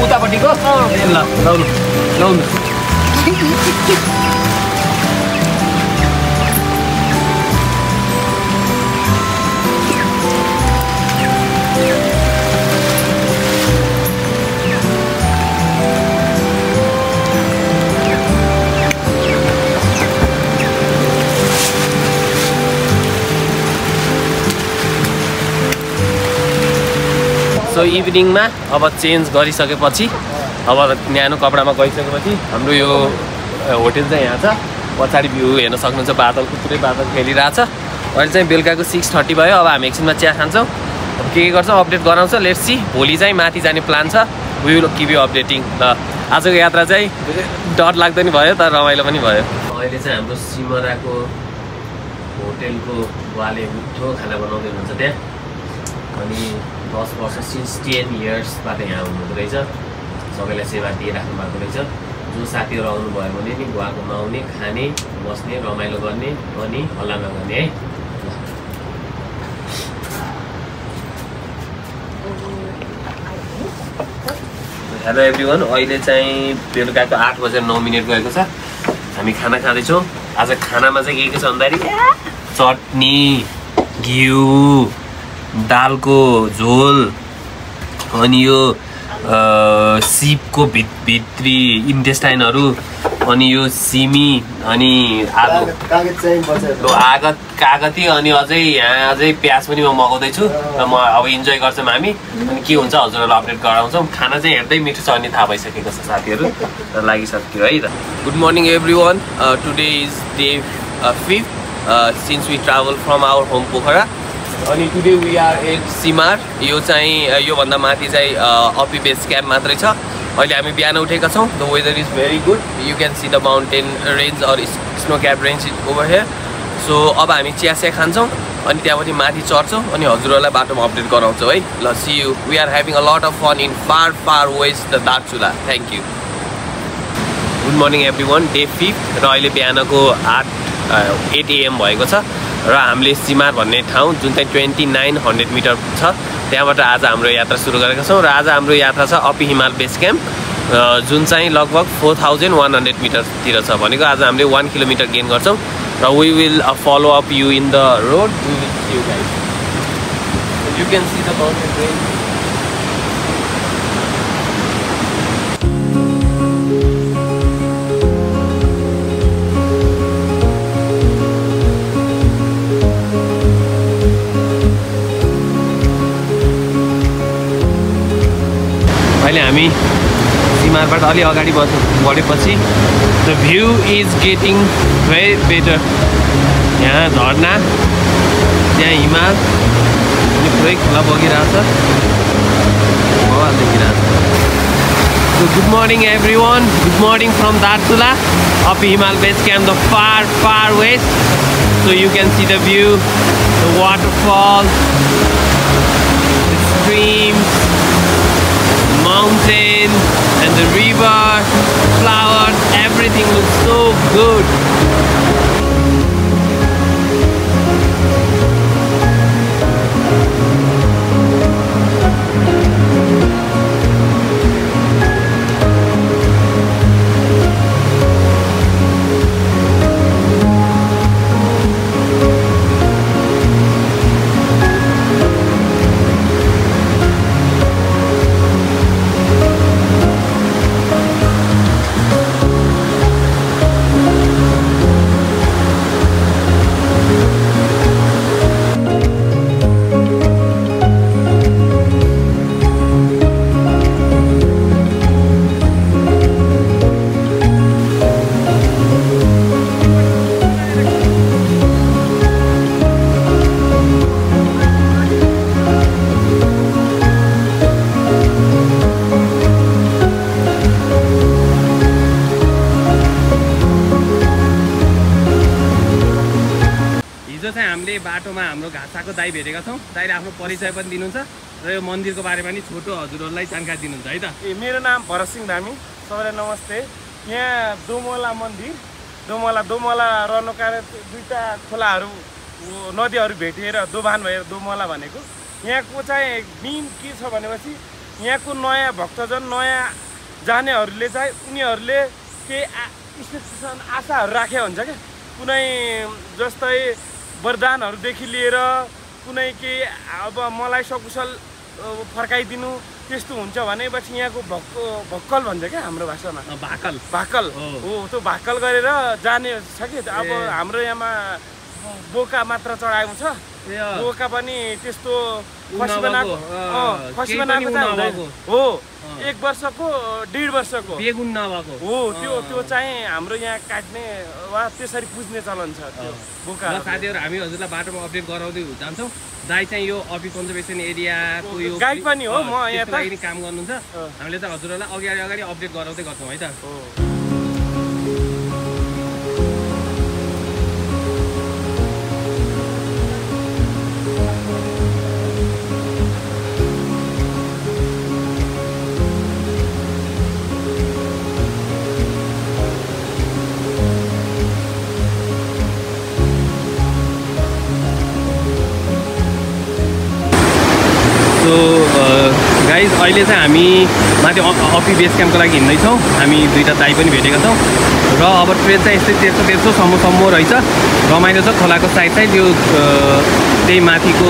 उतापट्टिको ल लाउनु लाउनु। सो इभिनिङमा अब चेन्ज गरिसकेपछि अब न्यानो कपडामा गइसकेपछि हाम्रो यो होटेल चाहिँ यहाँ छ। पछाडि भ्यू हेर्न सक्नुहुन्छ बादलको पुरै बादल खेलिरहेछ। अहिले चाहिँ बेलुकाको 6:30 भयो। अब हामी एकछिनमा चिया खान्छौँ। अब के गर्छौँ अपडेट गराउँछ। Let's see. भोलि चाहिँ माथि जाने प्लान छ। We will keep you updating. ल आजको यात्रा चाहिँ डर लाग्दो नि भयो तर रमाइलो पनि भयो। अहिले चाहिँ हाम्रो सिमराको होटेलको वाले मिठो खाना बनाउँदै हुनुहुन्छ त्यहाँ। अनि 10 वर्ष सिन्स 10 इयर्सबाट यहाँ हुनुहुँदो रहेछ। सबैलाई सेवा दिइराख्नु भएको रहेछ। जो साथीहरू आउनुभयो भने नि गुवाको नआउने, खाने, बस्ने, रमाइलो गर्ने अनि हल्ला नगर्ने है। हेलो एभ्रिवान, अहिले चाहिँ बेलुकाको 8:09 गएको छ। हामी खाना खाँदैछौँ। आज खानामा चाहिँ के छ भन्दाखेरि चटनी, घिउ, दालको झोल अनि यो सिपको भित्री इन्टेस्टाइनहरू अनि यो सिमी अनि आलु कागती अनि अझै यहाँ अझै प्याज पनि म मगाउँदैछु र म अब इन्जोय गर्छौँ हामी। अनि के हुन्छ हजुरहरूलाई अपडेट गराउँछौँ। खाना चाहिँ हेर्दै मिठो छ अनि थाहा भइसकेको छ साथीहरू र लागिसक्यो है त। Good morning everyone. Today is day 5th since we travel from our home Pokhara. अनि today we are at Simar. यो चाहिँ योभन्दा माथि चाहिँ अपी बेस क्याम्प मात्रै छ। अहिले हामी बिहान उठेका छौँ। The weather is very good. You can see the mountain range or snow cap range is over here. So अब हामी चिया खान्छौँ अनि त्यहाँपछि माथि चढ्छौँ अनि हजुरहरूलाई बाटोमा अपडेट गराउँछौँ है। ल see you. We are having a lot of fun in far far west the Darchula. Thank you. Good morning everyone. Day 5th र अहिले बिहानको 8 AM भएको छ र हामीले सिमार भन्ने ठाउँ जुन चाहिँ 2900 मिटर छ त्यहाँबाट आज हाम्रो यात्रा सुरु गरेका छौँ। र आज हाम्रो यात्रा छ अपी हिमाल बेस क्याम्प जुन चाहिँ लगभग 4100 मिटरतिर छ। भनेको आज हामीले 1 किलोमिटर गेन गर्छौँ र we will follow up you in the road. We will see you guys. You can see the mountain range. अहिले हामी मार्गबाट अलि अगाडि बढेपछि the view is getting very better. यहाँ झर्ना, त्यहाँ हिमाल अनि पुरै खोला बगिरहेछ, देखिरहेछ। So good morning everyone, good morning from Darchula up Himal Base Camp, the far west. So you can see the view, the waterfall, the streams, mountain and the river, flowers, everything looks so good. हामीले बाटोमा हाम्रो घाँसाको दाइ भेटेका छौँ। दाइले आफ्नो परिचय पनि दिनुहुन्छ र यो मन्दिरको बारेमा नि छोटो हजुरहरूलाई जानकारी दिनुहुन्छ है त। मेरो नाम भरत सिंह धामी, सबैलाई नमस्ते। यहाँ दोमला मन्दिर, दोमला रहनुको कारण दुईटा खोलाहरू नदीहरू भेटिएर दोभान भएर दोमला भनेको। यहाँको चाहिँ मेन के छ भनेपछि यहाँको नयाँ भक्तजन, नयाँ जानेहरूले चाहिँ उनीहरूले केही एक्सपेक्टेसन आशाहरू राखे हुन्छ क्या। कुनै जस्तै वरदानहरूदेखि लिएर कुनै केही अब मलाई सकुशल फर्काइदिनु त्यस्तो हुन्छ भनेपछि यहाँको भक्कल भन्छ क्या हाम्रो भाषामा, भाकल हो। त्यो भाकल गरेर जाने छ कि। अब हाम्रो यहाँमा बोका मात्र चढाएको छ, बोका पनि त्यस्तो खसी बनाएको चाहिँ हो, 1 वर्षको 1.5 वर्षको बेगुन नभएको हो। त्यो चाहिँ हाम्रो यहाँ काट्ने वा त्यसरी पुज्ने चलन छ त्यो बोका। साथीहरू हामी हजुरलाई बाटोमा अपडेट गराउँदै जान्छौँ। दाइ चाहिँ यो अपी कन्जर्भेसन एरियाको यो गाइड पनि हो, म यहाँ लागि काम गर्नुहुन्छ। हामीले चाहिँ हजुरहरूलाई अगाडि अपडेट गराउँदै गर्छौँ है त। सो गाइज अहिले चाहिँ हामी माथि अपी बेस क्याम्पको लागि हिँड्दैछौँ। हामी दुईवटा दाइ पनि भेटेका छौँ र अब ट्रेन चाहिँ यस्तै 1300 रहेछ। रमाइलो छ, खोलाको साइड यो त्यही माथिको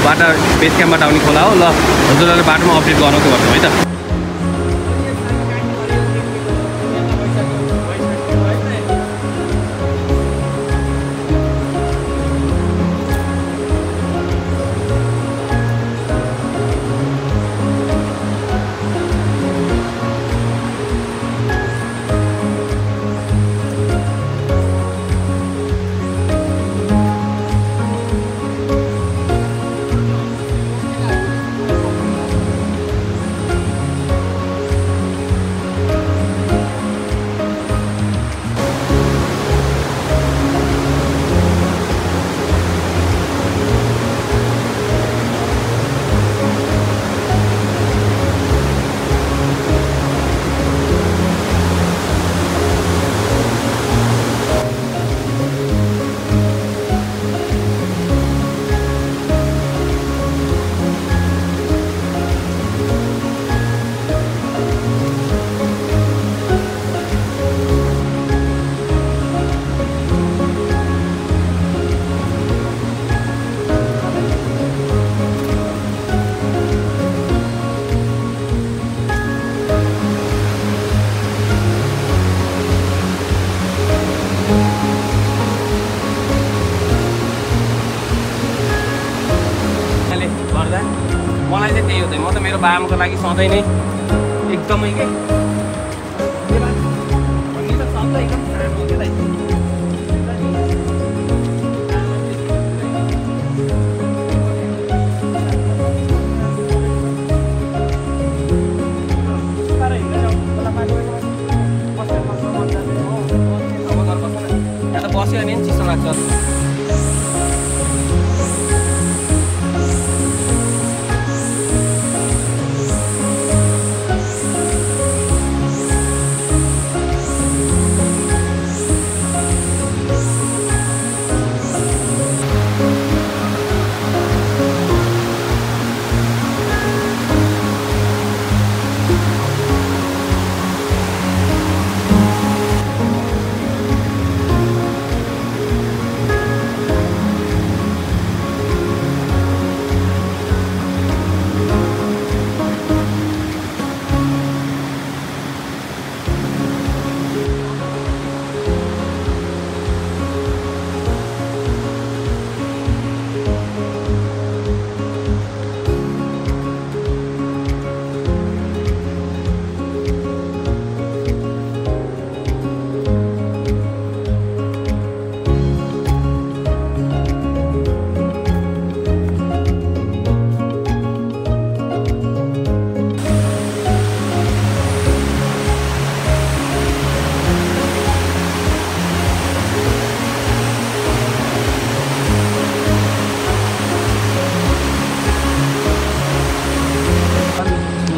बाटा बेस क्याम्पबाट आउने खोला हो। ल हजुरहरूलाई बाटोमा अपडेट गराउँदै गर्छौँ है त। मलाई चाहिँ त्यही हो, म त मेरो बाबाको लागि सधैँ नै एकदमै के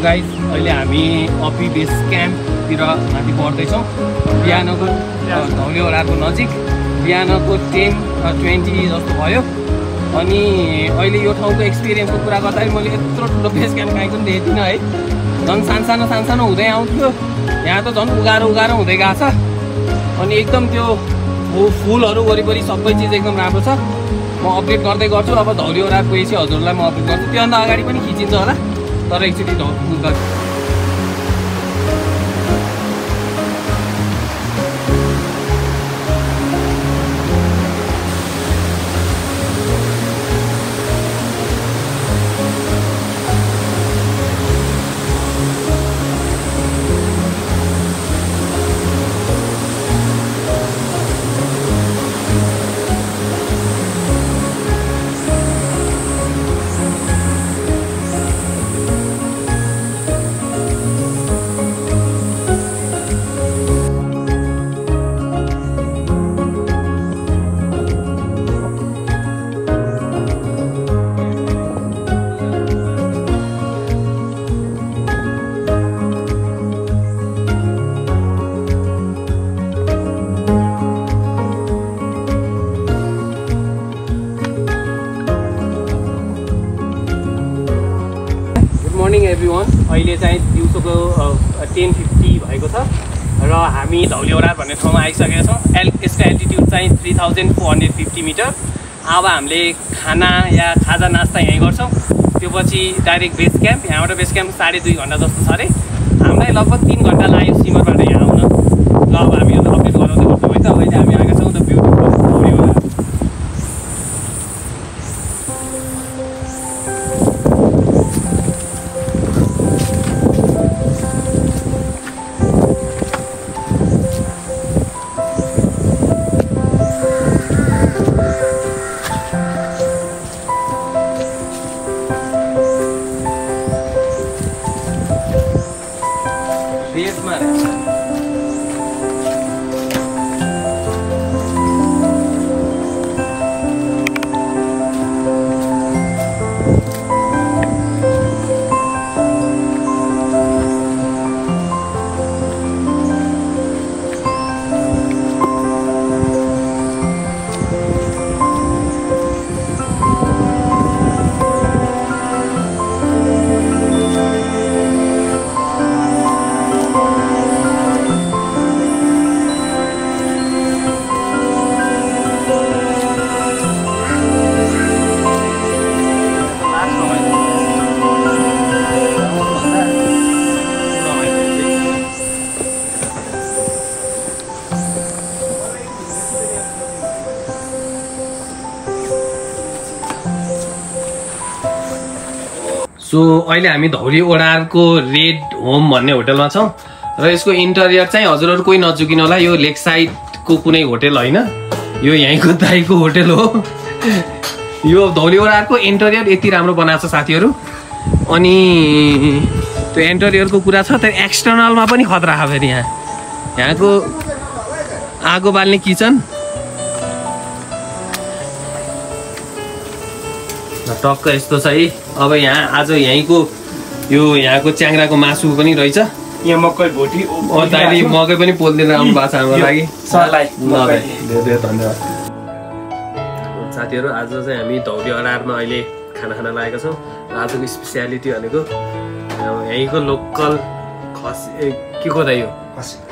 गाइस अहिले हामी अपी बेस क्याम्पतिर माथि बढ्दैछौँ। बिहानको धौली ओडारको नजिक बिहानको 10-20 जस्तो भयो। अनि अहिले यो ठाउँको एक्सपिरियन्सको कुरा गर्दाखेरि मैले यत्रो ठुलो बेस क्याम्प काहीँ पनि देखेको थिइनँ है। झन् सानो हुँदै आउँथ्यो, यहाँ त झन् उगारो हुँदै गएको छ। अनि एकदम त्यो फुलहरू वरिपरि सबै चिज एकदम राम्रो छ। म अपडेट गर्दै गर्छु। अब धौली ओडार गएपछि हजुरलाई म अपडेट गर्छु। त्योभन्दा अगाडि पनि खिचिन्छ होला, तर एकचोटि मर्निङ एभ्रिवान। अहिले चाहिँ दिउँसोको 10:50 भएको छ र हामी धौली ओडार भन्ने ठाउँमा आइसकेका छौँ। यसको एल्टिट्युड चाहिँ 3450 मिटर। अब हामीले खाना या खाजा नास्ता यहीँ गर्छौँ। त्यो पछि डाइरेक्ट बेस क्याम्प। यहाँबाट बेस क्याम्प 2.5 घन्टा जस्तो छ अरे। हामीलाई लगभग 3 घन्टा लाग्यो सिमरबाट यहाँ आउन। ल अब हामी यो अपडेट गराउँदै गर्छौँ है त। अहिले हामी आएका छौँ the beautiful Dhauli Odar. So अहिले हामी धौली ओडारको रेड होम भन्ने होटलमा छौँ र यसको इन्टेरियर चाहिँ हजुरहरू कोही नचुकिनु होला। यो लेक साइडको कुनै होटल होइन, यो यहीँको दाइको होटल हो। यो धौली ओडारको इन्टेरियर यति राम्रो बनाएको छ साथीहरू। अनि त्यो इन्टेरियरको कुरा छ, त्यो एक्सटर्नलमा पनि खतरा छ फेरि। यहाँको आगो बाल्ने किचन, टक्क यस्तो छ है। अब यहाँ आज यहीँको यो यहाँको च्याङ्राको मासु पनि रहेछ। यहाँ मकै भोटी दाइले मकै पनि पोल्दिएर आउनु भएको छ हाम्रो लागि। धेरै धन्यवाद साथीहरू। आज चाहिँ हामी धौली ओडारमा अहिले खाना खान लागेका छौँ। आजको स्पेसियालिटी भनेको यहीँको लोकल खसी के को दाइ हो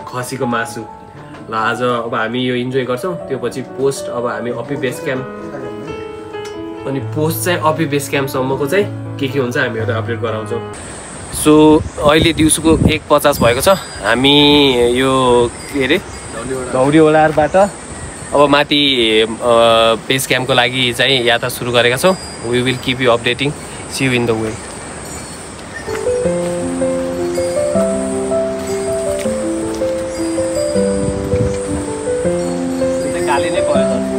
खसीको मासु। ल आज अब हामी यो इन्जोय गर्छौँ। त्यो पछि पोस्ट अब हामी अपी बेस क्याम्प अनि पोस्ट चाहिँ अपी बेस क्याम्पसम्मको चाहिँ के हुन्छ हामीहरू अपडेट गराउँछौँ। सो अहिले दिउँसोको 1:50 भएको छ। हामी यो के अरे धौली ओडारबाट अब माथि बेस क्याम्पको लागि चाहिँ यात्रा सुरु गरेका छौँ। We will keep you updating, see you in the way. गाली नै पर्यो त।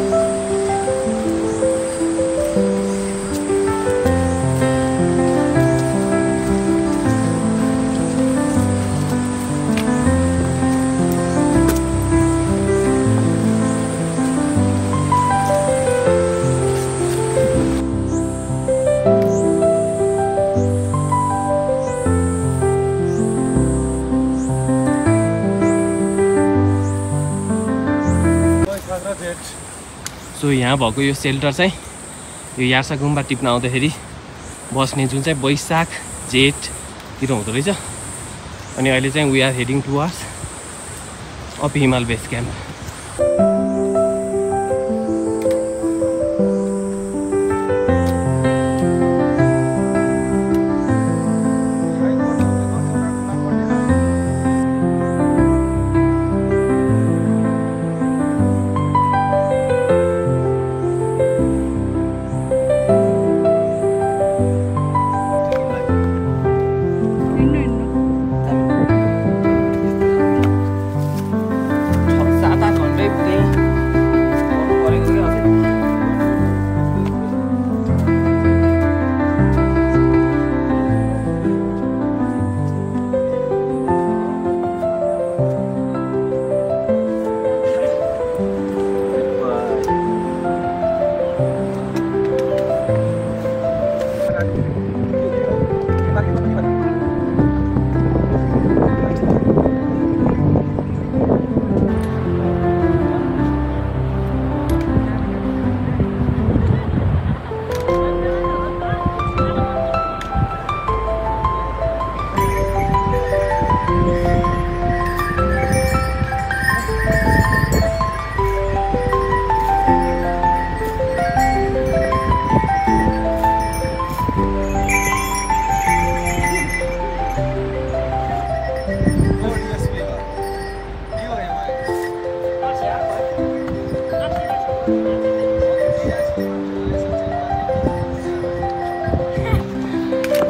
सो यहाँ भएको यो सेल्टर चाहिँ यो यार्सा गुम्बा टिप्न आउँदाखेरि बस्ने जुन चाहिँ वैशाख जेठतिर हुँदो रहेछ। अनि अहिले चाहिँ we are heading towards Api Himal base camp.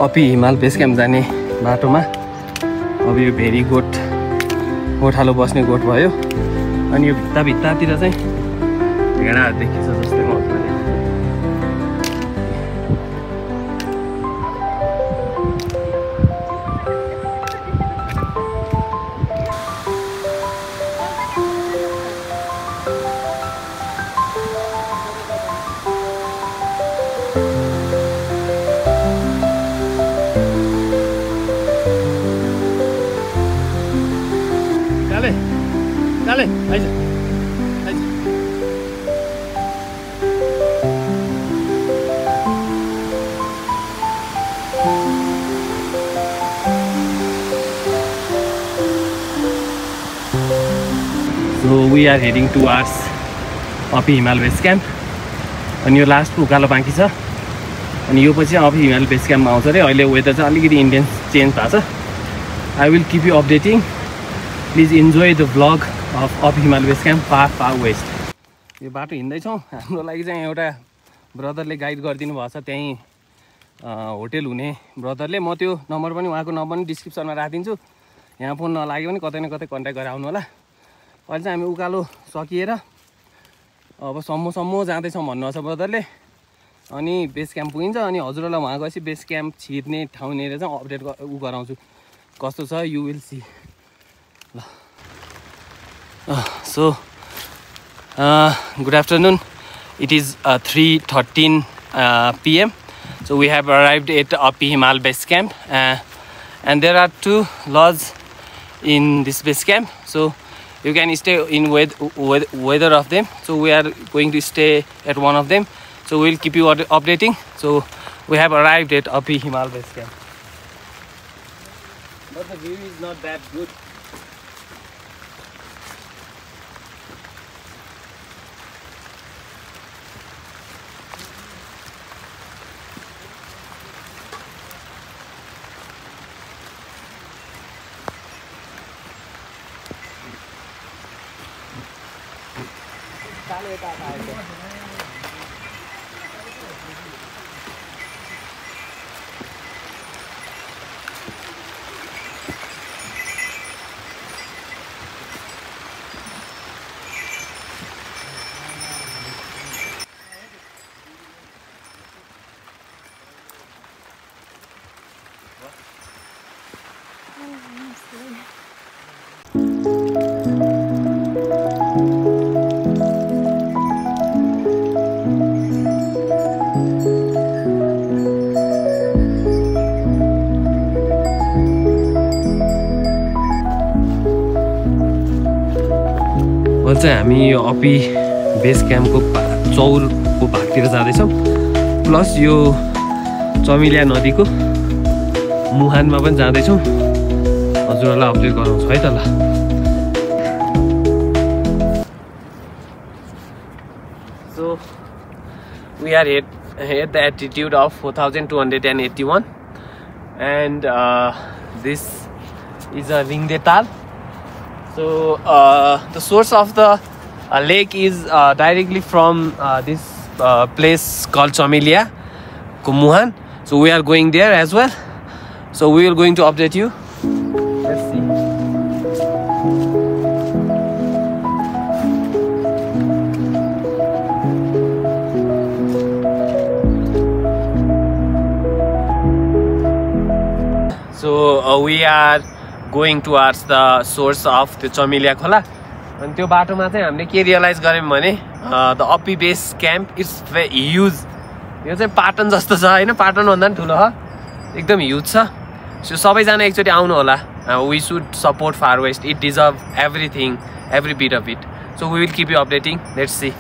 Api Himal base camp जाने बाटोमा अब यो भेरी गोठालो बस्ने गोठ भयो। अनि यो भित्तातिर चाहिँ भेडाहरू देखिन्छ जस्तै मजाले। Dale, aja. So we are heading towards Api Himal Base Camp. अनि यो लास्ट उकालो बाँकी छ। अनि यो पछि Api Himal Base Camp आउँछ रे। अहिले वेदर चाहिँ अलिकति इन्टेन्स चेन्ज भएको छ। I will keep you updating. Please enjoy the vlog of Api Himal Base Camp far west. यो बाटो हिँड्दैछौँ। हाम्रो लागि चाहिँ एउटा ब्रदरले गाइड गरिदिनु भएको छ। त्यहीँ होटेल हुने ब्रदरले। म त्यो नम्बर पनि उहाँको नम्बर पनि डिस्क्रिप्सनमा राखिदिन्छु। यहाँ फोन नलाग्यो भने कतै न कतै कन्ट्याक्ट गरेर आउनु होला। अहिले चाहिँ हामी उकालो सकिएर अब सम्मो जाँदैछौँ भन्नुहुन्छ ब्रदरले। अनि बेस क्याम्प पुगिन्छ। अनि हजुरहरूलाई वहाँ गएपछि बेस क्याम्प छिर्ने ठाउँनिर चाहिँ अपडेट गराउँछु कस्तो छ। You will see. So good afternoon. It is 3:13 p.m. So we have arrived at Api Himal Base Camp, and there are 2 lodges in this base camp. So you can stay in whether of them. So we are going to stay at one of them. So we'll keep you updating. So we have arrived at Api Himal Base Camp. But the view is not that good. चाहिँ हामी यो अपी base क्याम्पको चौरको भागतिर जाँदैछौँ। Plus यो चमेलिया नदीको मुहानमा पनि जाँदैछौँ। हजुरहरूलाई अपडेट गराउँछु है त ल। So we are at the altitude of 4,281 and this is a Ringdetal. So the source of the lake is directly from this place called Chamelia Kumuhan. So we are going there as well. So we are going to update you. Let's see. So we are going towards the source of the Chamelia Khola. And त्यो बाटोमा चाहिँ हामीले के realise गर्यौं भने the अपी base camp is very huge. यो चाहिँ पाटन जस्तो छ हैन, पाटन भन्दा पनि ठुलो हो, एकदम ह्युज छ। सो सबैजना एकचोटि आउनु होला। We should support far west, it deserve everything, every bit of it. So we will keep you updating, let's see.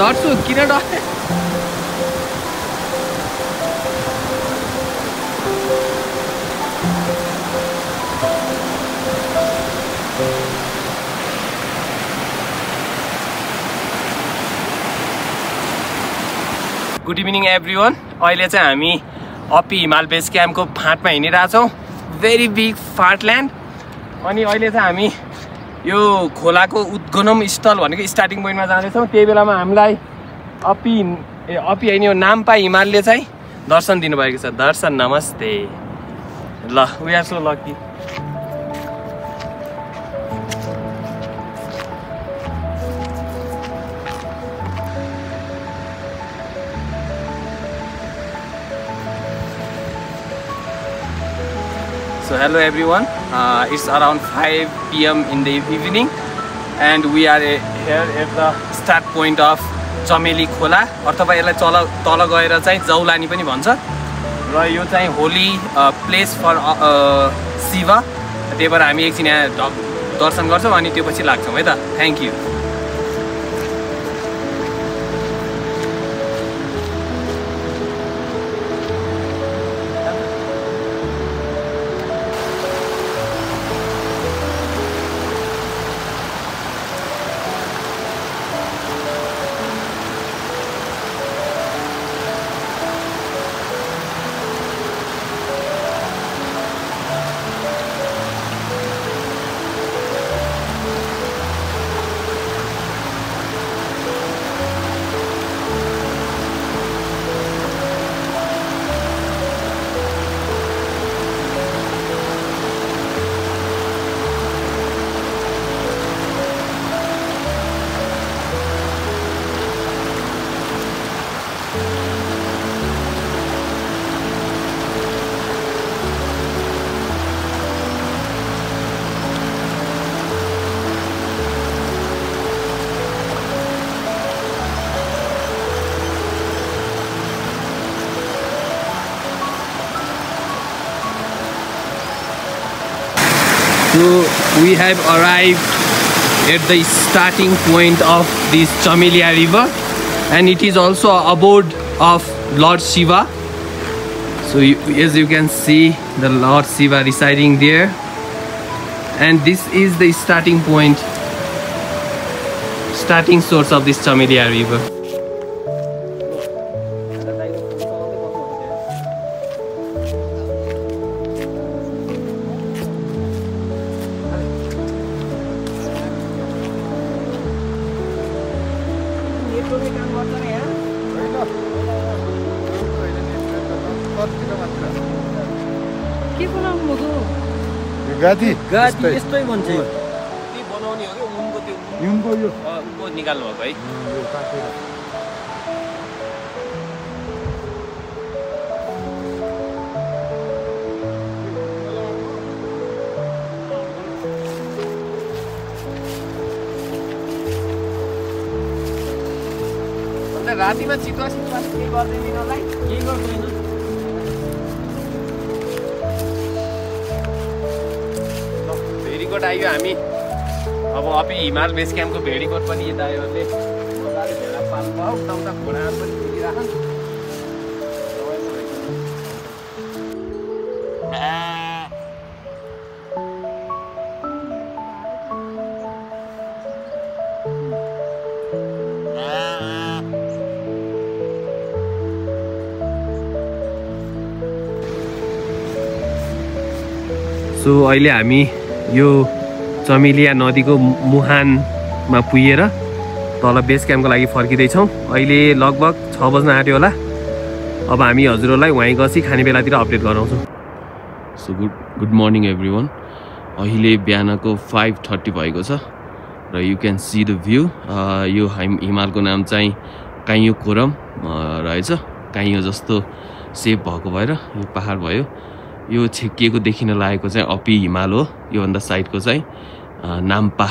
डट्छु किन डटे? Good evening everyone. अहिले चाहिँ हामी अपी हिमाल बेस क्याम्पको फाँटमा हिँडिरहेछौँ, भेरी बिग फाँटल्यान्ड। अनि अहिले चाहिँ हामी यो खोलाको उद्गम स्थल भनेको स्टार्टिङ पोइन्टमा जाँदैछौँ। त्यही बेलामा हामीलाई अपी होइन यो नाम्पा हिमालले चाहिँ दर्शन दिनुभएको छ। दर्शन नमस्ते। ल, we are so lucky. So hello everyone, it's around 5 PM in the evening and we are here at the start point of चमेली खोला, अथवा यसलाई तल गएर चाहिँ जौलानी पनि भन्छ। र यो चाहिँ होली प्लेस फर शिव। त्यही भएर हामी एकछिन यहाँ दर्शन गर्छौँ अनि त्यो पछि लाग्छौँ है त। Thank you. So we have arrived at the starting point of this Chamelia river and it is also abode of Lord Shiva. So as you can see the Lord Shiva residing there, and this is the starting point, starting source of this Chamelia river. के बनाउनु भएको गाडी यस्तै भन्छ यो बनाउने हो कि उनको त्यो उनको निकाल्नु भएको है। रातिमा चितुवा केही गर्दैन यिनीहरूलाई, केही गर्दैन। भेडीकोट आयो हामी अब अपी हिमाल बेस क्याम्पको भेडीकोट पनि यता आयोहरूले मजाले भेडा पाल्नु भयो, उता घोडाहरू पनि खेलिराख। सो अहिले हामी यो चमेलिया नदीको मुहानमा पुगेर तल बेस क्याम्पको लागि फर्किँदैछौँ। अहिले लगभग 6 बज्न आँट्यो होला। अब हामी हजुरहरूलाई वहीँ गसी खाने बेलातिर अपडेट गराउँछौँ। So good morning everyone. अहिले बिहानको 5:30 भएको छ र you can see the view. यो हिमालको नाम चाहिँ काइयो कोरम रहेछ। काइयो जस्तो सेप भएको भएर यो पहाड भयो। यो छेकिएको देखिन लागेको चाहिँ अपी हिमाल हो। योभन्दा साइडको चाहिँ नाम्पा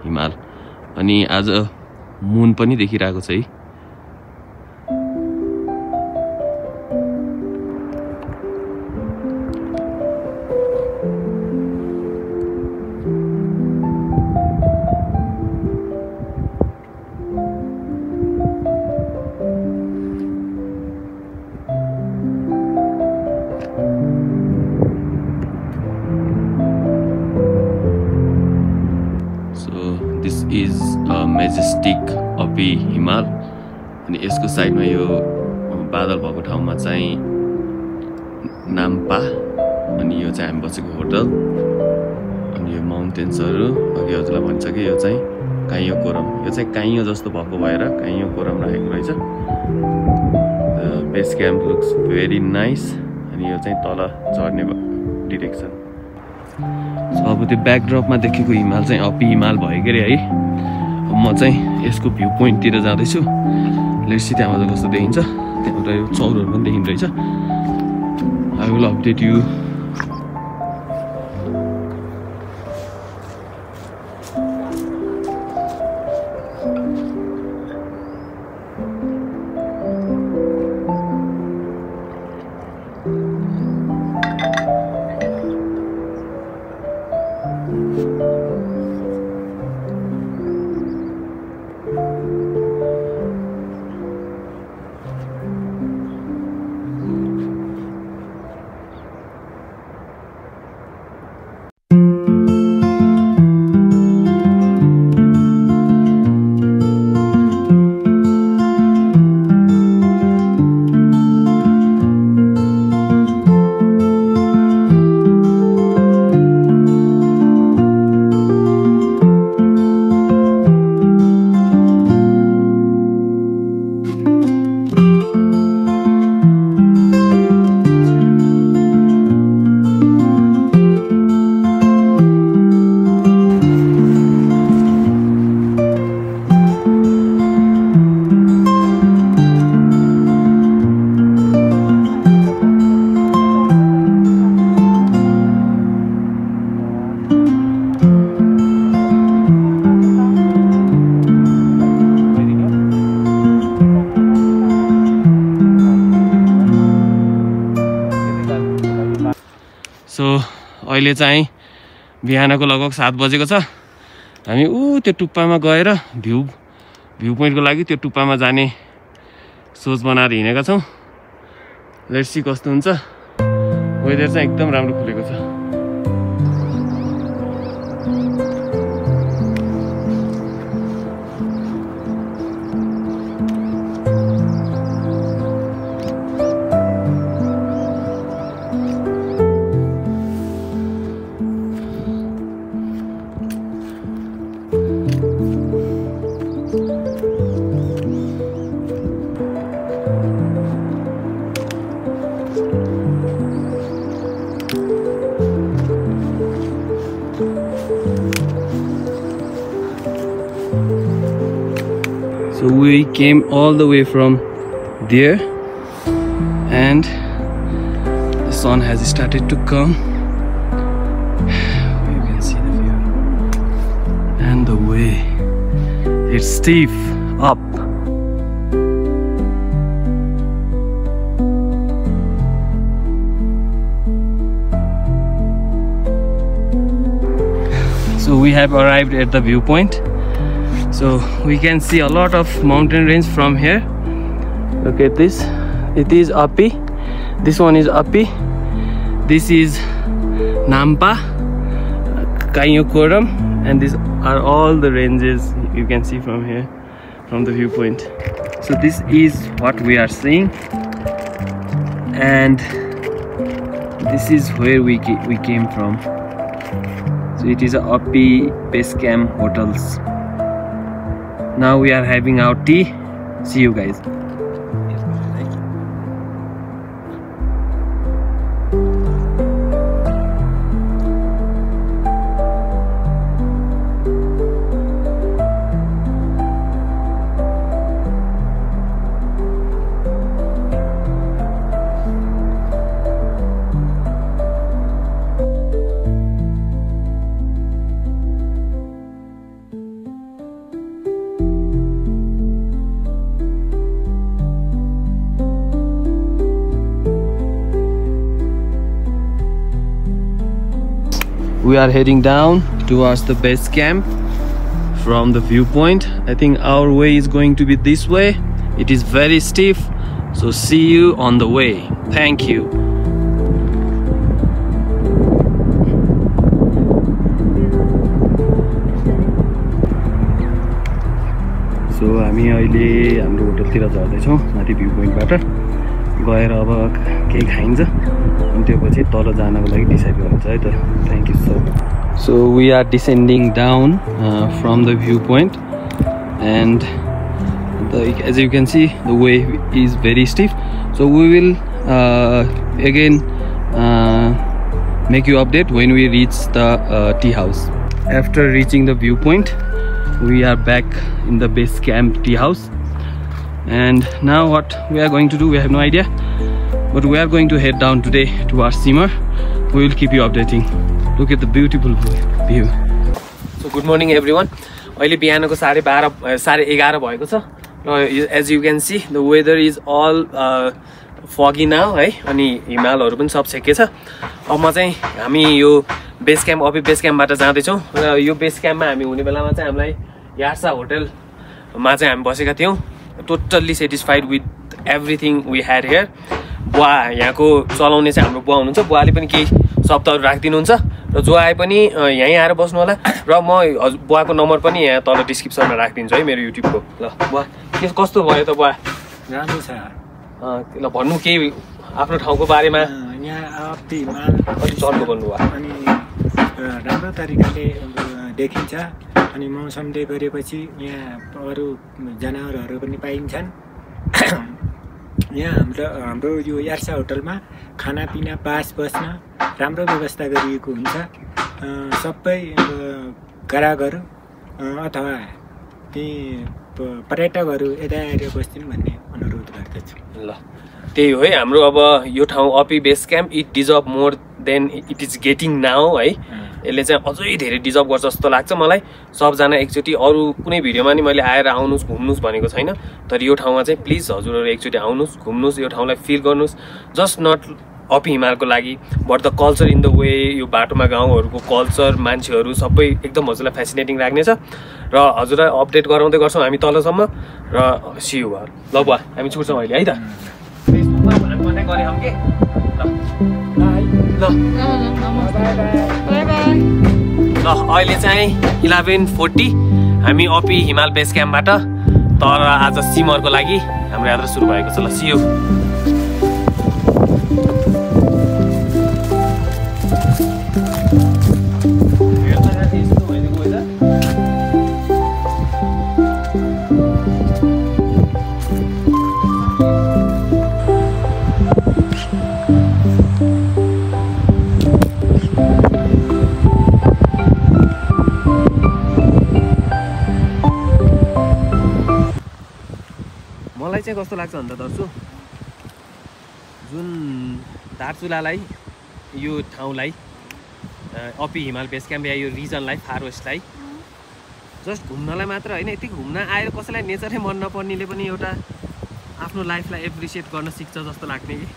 हिमाल। अनि आज मुन पनि देखिरहेको छ है। इज मेजेस्टिक अपी हिमाल। अनि यसको साइडमा यो बादल भएको ठाउँमा चाहिँ नाम्पा, अनि यो चाहिँ हामी बसेको होटल, अनि यो माउन्टेन्सहरू। अघि हजुरलाई भन्छ कि यो चाहिँ काइयो कोरम। यो चाहिँ काइयो जस्तो भएको भएर काइयो कोरम राखेको रहेछ। Base camp looks very nice. अनि यो चाहिँ तल चढ्ने डिरेक्सन। अब त्यो ब्याकड्रपमा देखेको हिमाल चाहिँ अपी हिमाल भयो के अरे है। अब म चाहिँ यसको भ्यू पोइन्टतिर जाँदैछु। लेट्स सी त्यहाँबाट कस्तो देखिन्छ। त्यहाँबाट यो चौरहरू पनि देखिँदो रहेछ। I will update you. So अहिले चाहिँ बिहानको लगभग 7 बजेको छ। हामी त्यो टुप्पामा गएर भ्यू पोइन्टको लागि त्यो टुप्पामा जाने सोच बनाएर हिँडेका छौँ। लेट्स सी कस्तो हुन्छ। वेदर चाहिँ एकदम राम्रो खुलेको छ। So we came all the way from there and the sun has started to come. You can see the view and the way it's steep up. So we have arrived at the viewpoint. So we can see a lot of mountain range from here. Look at this. It is Api. This one is Api. This is Nampa, Kayukoram, and these are all the ranges you can see from here, from the viewpoint. So this is what we are seeing, and this is where we came from. So it is a Api Base Camp Hotels. Now we are having our tea. See you guys. We are heading down towards the base camp from the viewpoint. I think our way is going to be this way. It is very steep, so see you on the way. Thank you. So हामी अहिले हाम्रो होटलतिर झर्दैछौँ माथि view पोइन्टबाट गएर अब केही खाइन्छ अनि त्यसपछि तल जानको लागि डिसाइड गर्नुहुन्छ है त thank you sir So we are descending down from the viewpoint and as you can see the way is very steep, so we will again make you update when we reach the tea house. After reaching the viewpoint we are back in the base camp tea house, and now what we are going to do we have no idea, but we are going to head down today towards Simar. We will keep you updating. Look at the beautiful view. So good morning everyone. अहिले बिहानको 11:30 भएको छ र as you can see the weather is all foggy now है, अनि हिमालहरु पनि सब छेके छ। अब म चाहिँ हामी यो बेस क्याम्प अपी बेस क्याम्पबाट जाँदै छौं र यो बेस क्याम्पमा हामी हुने बेलामा चाहिँ हामीलाई यार्सा होटलमा चाहिँ हामी बसेका थियौं। Totally satisfied with everything we had here. बुवा यहाँको चलाउने चाहिँ हाम्रो बुवा हुनुहुन्छ, बुवाले पनि केही शब्दहरु राखिदिनुहुन्छ र जो आए पनि यही आएर बस्नु होला र म बुवाको नम्बर पनि यहाँ तल डिस्क्रिप्सनमा राखिदिन्छु है मेरो युट्युबको। ल बुवा के कस्तो भयो त बुवा? राम्रो छ। ल भन्नु केही आफ्नो ठाउँको बारेमा। यहाँ अपीमा कति चल्नु भन्नु भयो अनि राम्रो तरिकाले देखिन्छ, अनि मौसमले गरेपछि यहाँ अरू जनावरहरू पनि पाइन्छन्। यहाँ हाम्रो यो यार्सा होटलमा खानापिना बास बस्न राम्रो व्यवस्था गरिएको हुन्छ। सबै ग्राहकहरू अथवा ती पर्यटकहरू यता आएर बस्छन् भन्ने अनुरोध गर्दछु। ल त्यही हो है हाम्रो अब यो ठाउँ अपी base camp it deserve more than it is getting now है। यसले चाहिँ अझै धेरै डिजर्भ गर्छ जस्तो लाग्छ मलाई। सबजना एकचोटि अरू कुनै भिडियोमा नि मैले आएर आउनुस् घुम्नुस् भनेको छैन, तर यो ठाउँमा चाहिँ प्लिज हजुरहरू एकचोटि आउनुस् घुम्नुस्, यो ठाउँलाई फिल गर्नुस्। जस्ट नट अपी हिमालको लागि but the culture in the way यो बाटोमा गाउँहरूको कल्चर मान्छेहरू सबै एकदम हजुरलाई फेसिनेटिङ लाग्नेछ र हजुरलाई अपडेट गराउँदै गर्छौँ हामी तलसम्म र सी यू ल बुवा हामी छुट्छौँ अहिले है त फेसबुकमा कन्ट्याक्ट गरे हम के ल ल अहिले चाहिँ 11:40 हामी अपी हिमाल बेस क्याम्पबाट तर आज सिमरको लागि हाम्रो यात्रा सुरु भएको छ ल सी यू मलाई चाहिँ कस्तो लाग्छ भन्दा दर्शु जुन दार्चुलालाई यो ठाउँलाई अपी हिमाल बेस क्याम्प या यो रिजनलाई फार वेस्टलाई जस्ट घुम्नलाई मात्र होइन यति घुम्न आएर कसैलाई नेचरै मन नपर्नेले पनि एउटा आफ्नो लाइफलाई एप्रिसिएट गर्न सिक्छ जस्तो लाग्ने कि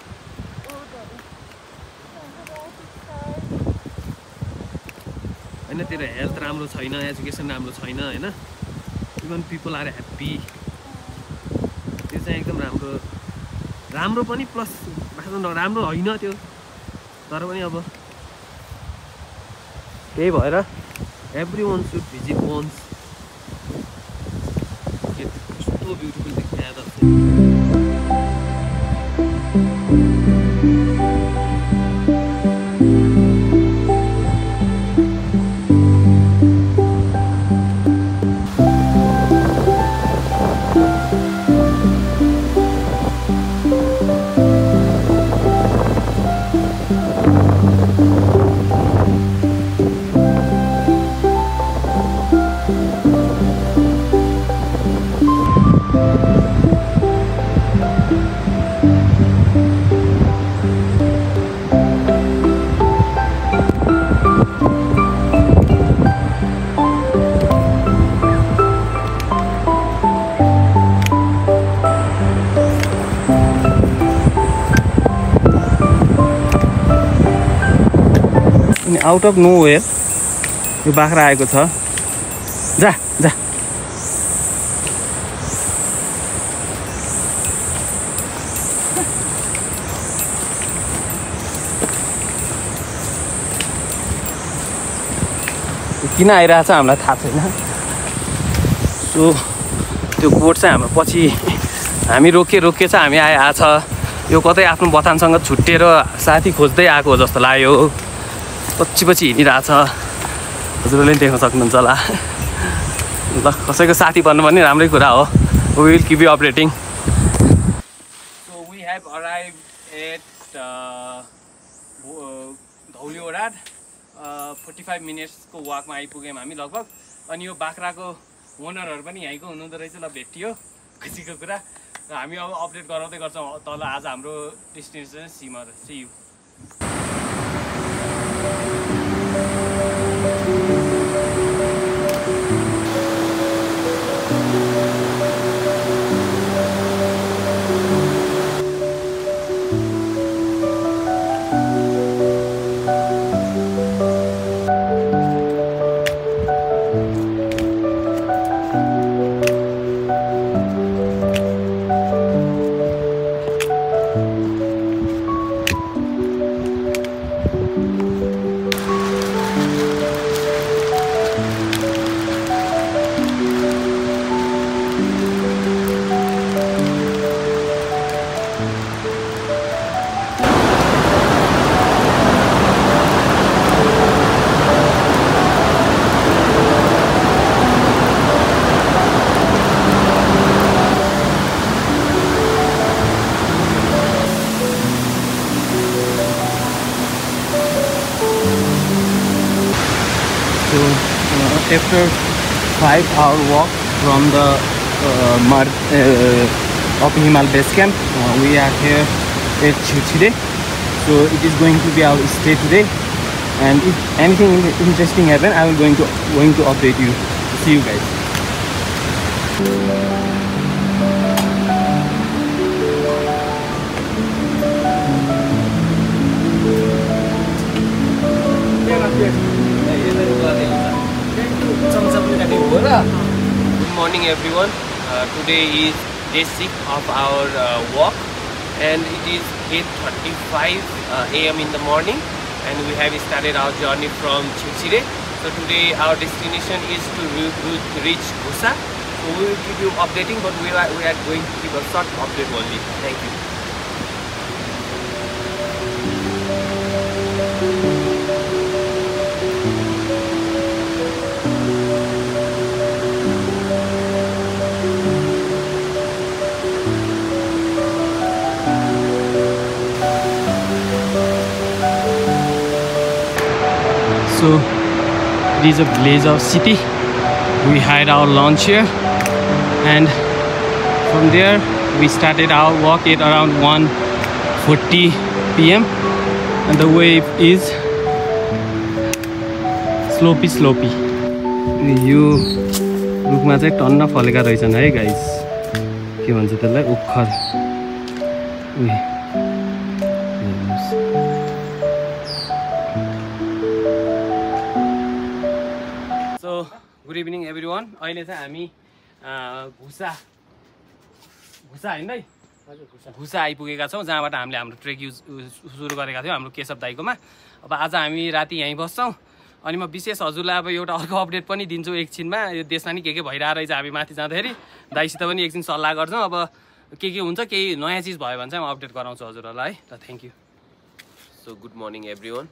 होइन तेरो हेल्थ राम्रो छैन एजुकेसन राम्रो छैन होइन इभन पिपल आर ह्याप्पी त्यो चाहिँ एकदम राम्रो पनि प्लस राम्रो होइन त्यो तर पनि अब त्यही भएर everyone should visit once कस्तो ब्युटिफुल देख्छ आउट अफ नो वेयर यो बाख्रा आएको छ जा जा किन आइरहेछ हामीलाई थाहा छैन सो त्यो गोठ चाहिँ हाम्रो पछि हामी रोकिएछ हामी आएछ यो कतै आफ्नो बथानसँग छुट्टिएर साथी खोज्दै आएको हो जस्तो लाग्यो पछि हिँडिरहेछ हजुरहरूले देख्न सक्नुहुन्छ होला ल कसैको साथी बन्नु पनि राम्रै कुरा हो we will keep you updating so we have arrive at Dhauli Odar 45 मिनट्सको वाकमा आइपुग्यौँ हामी लगभग अनि यो बाख्राको ओनरहरू पनि यहीँको हुनुहुँदो रहेछ ल भेटियो खुसीको कुरा र हामी अब अपडेट गराउँदै गर्छौँ तल आज हाम्रो destination Simar see you After 5-hour walk from the Upper Himal base camp, we are here at Chhichide. So it is going to be our stay today, and if anything interesting happens, I will going to update you. See you guys. morning everyone. Today is day 6 of our walk and it is 8:35 AM in the morning and we have started our journey from Chirchire. So today our destination is to reach Ghusa. So we will keep you updating, but we are going to keep a short update only. Thank you. So it is a village of city. We had our lunch here and from there we started our walk at around 1:40 PM and the way is slopey. यो रुखमा चाहिँ टन्न फलेका रहेछन् है guys, के भन्छ त्यसलाई, उखर। Good evening everyone. अहिले चाहिँ हामी घुसा होइन है, घुसा आइपुगेका छौँ, जहाँबाट हामीले हाम्रो ट्रेक सुरु गरेका थियौँ हाम्रो केशव दाईकोमा। अब आज हामी राति यहीँ बस्छौँ अनि म विशेष हजुरलाई अब एउटा अर्को अपडेट पनि दिन्छु एकछिनमा। यो देशमा नि के भइरहेको रहेछ, हामी माथि जाँदाखेरि दाईसित पनि एकछिन सल्लाह गर्छौँ। अब के हुन्छ, केही नयाँ चिज भयो भने चाहिँ म अपडेट गराउँछु हजुरहरूलाई है। ल thank you. So good morning everyone.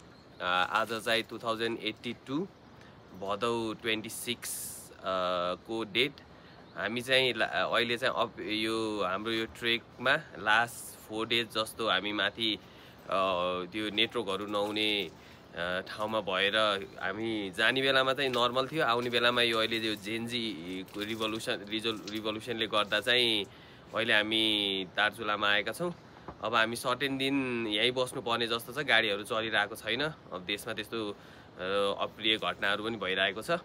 आज चाहिँ 2082 भदौ 26 को डेट। हामी चाहिँ अहिले चाहिँ यो हाम्रो यो ट्रेकमा लास्ट 4 डेज जस्तो हामी माथि त्यो नेटवर्कहरू नहुने ठाउँमा भएर हामी जाने बेलामा चाहिँ नर्मल थियो, आउने बेलामा यो अहिले यो जेनजी रिभोल्युसनले गर्दा चाहिँ अहिले हामी दार्चुलामा आएका छौँ। अब हामी सर्टेन दिन यहीँ बस्नुपर्ने जस्तो छ, गाडीहरू चलिरहेको छैन। अब देशमा त्यस्तो अप्रिय घटनाहरू पनि भइरहेको छ।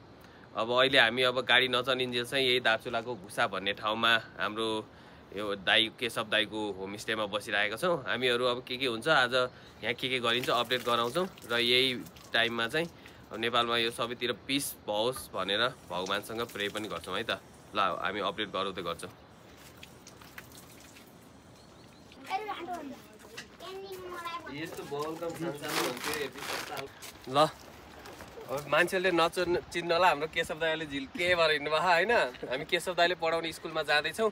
अब अहिले हामी अब गाडी नचलिन्जेल चाहिँ यही दार्चुलाको घुसा भन्ने ठाउँमा हाम्रो यो केशव दाईको होमस्टेमा बसिरहेका छौँ। हामीहरू अब के हुन्छ, आज यहाँ के गरिन्छ अपडेट गराउँछौँ र यही टाइममा चाहिँ नेपालमा यो सबैतिर पिस होस् भनेर भगवानसँग प्रे पनि गर्छौँ है त। ल हामी अपडेट गराउँदै गर्छौँ। ल अब मान्छेले चिन्नला हाम्रो केशव दाईले झिल के भएर हिँड्नुभयो होइन। हामी केशव दाईले पढाउने स्कुलमा जाँदैछौँ।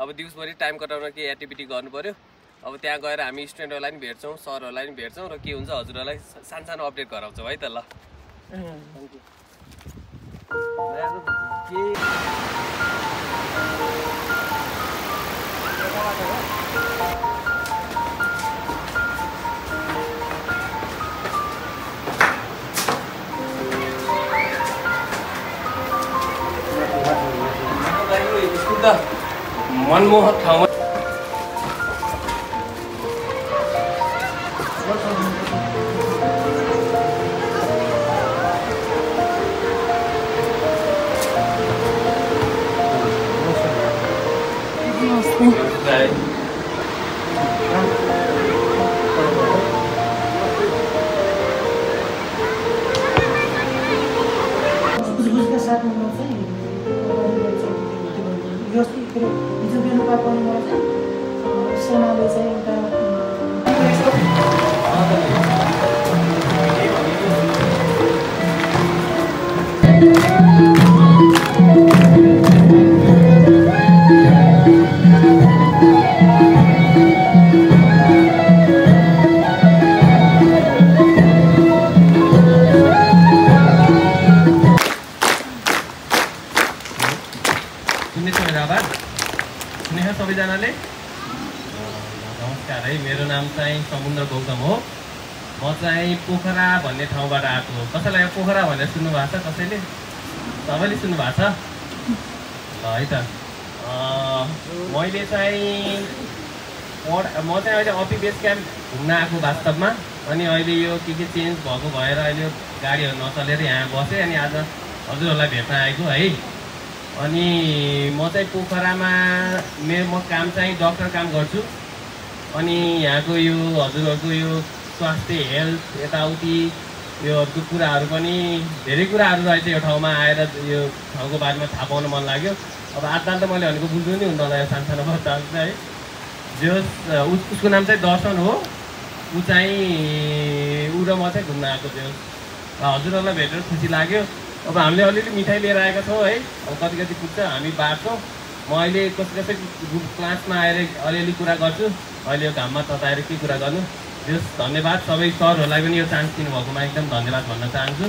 अब दिउँसभरि टाइम कटाउन केही एक्टिभिटी गर्नु पऱ्यो। अब त्यहाँ गएर हामी स्टुडेन्टहरूलाई पनि भेट्छौँ, सरहरूलाई पनि भेट्छौँ र के हुन्छ हजुरहरूलाई सानो अपडेट गराउँछौँ है त। ल मनमोहक ठाउँमा सबैजनाले नमस्कार है। मेरो नाम चाहिँ समुद्र गौतम हो। म चाहिँ पोखरा भन्ने ठाउँबाट आएको हो। कसैलाई पोखरा भनेर सुन्नु भएको छ? कसैले? सबैले सुन्नु भएको छ? ल है त। मैले चाहिँ म चाहिँ अहिले अपी बेस क्याम्प घुम्न आएको वास्तवमा। अनि अहिले यो के चेन्ज भएको भएर अहिले गाडीहरू नचलेर यहाँ बसेँ अनि आज हजुरहरूलाई भेट्न आएको है। अनि म चाहिँ पोखरामा म काम चाहिँ डक्टर काम गर्छु। अनि यहाँको यो हजुरहरूको यो स्वास्थ्य हेल्थ यताउति योहरूको कुराहरू पनि धेरै कुराहरू रहेछ। यो ठाउँमा आएर यो ठाउँको बारेमा थाहा पाउन मन लाग्यो। अब 8 दाल त मैले भनेको बुझ्नु नि हुँदैन यो सानो दाल चाहिँ है। जो उसको नाम चाहिँ दर्शन हो। ऊ चाहिँ ऊ र म चाहिँ घुम्न आएको थियो। हजुरहरूलाई भेटेर खुसी लाग्यो। अब हामीले अलिअलि मिठाई लिएर आएका छौँ है। अब कति पुग्छ हामी बाँड्छौँ। म अहिले कसै ग्रुप क्लासमा आएर अलिअलि कुरा गर्छु। अहिले यो घाममा तताएर के कुरा गर्नु। जस धन्यवाद सबै सरहरूलाई पनि यो चान्स दिनुभएकोमा एकदम धन्यवाद भन्न चाहन्छु।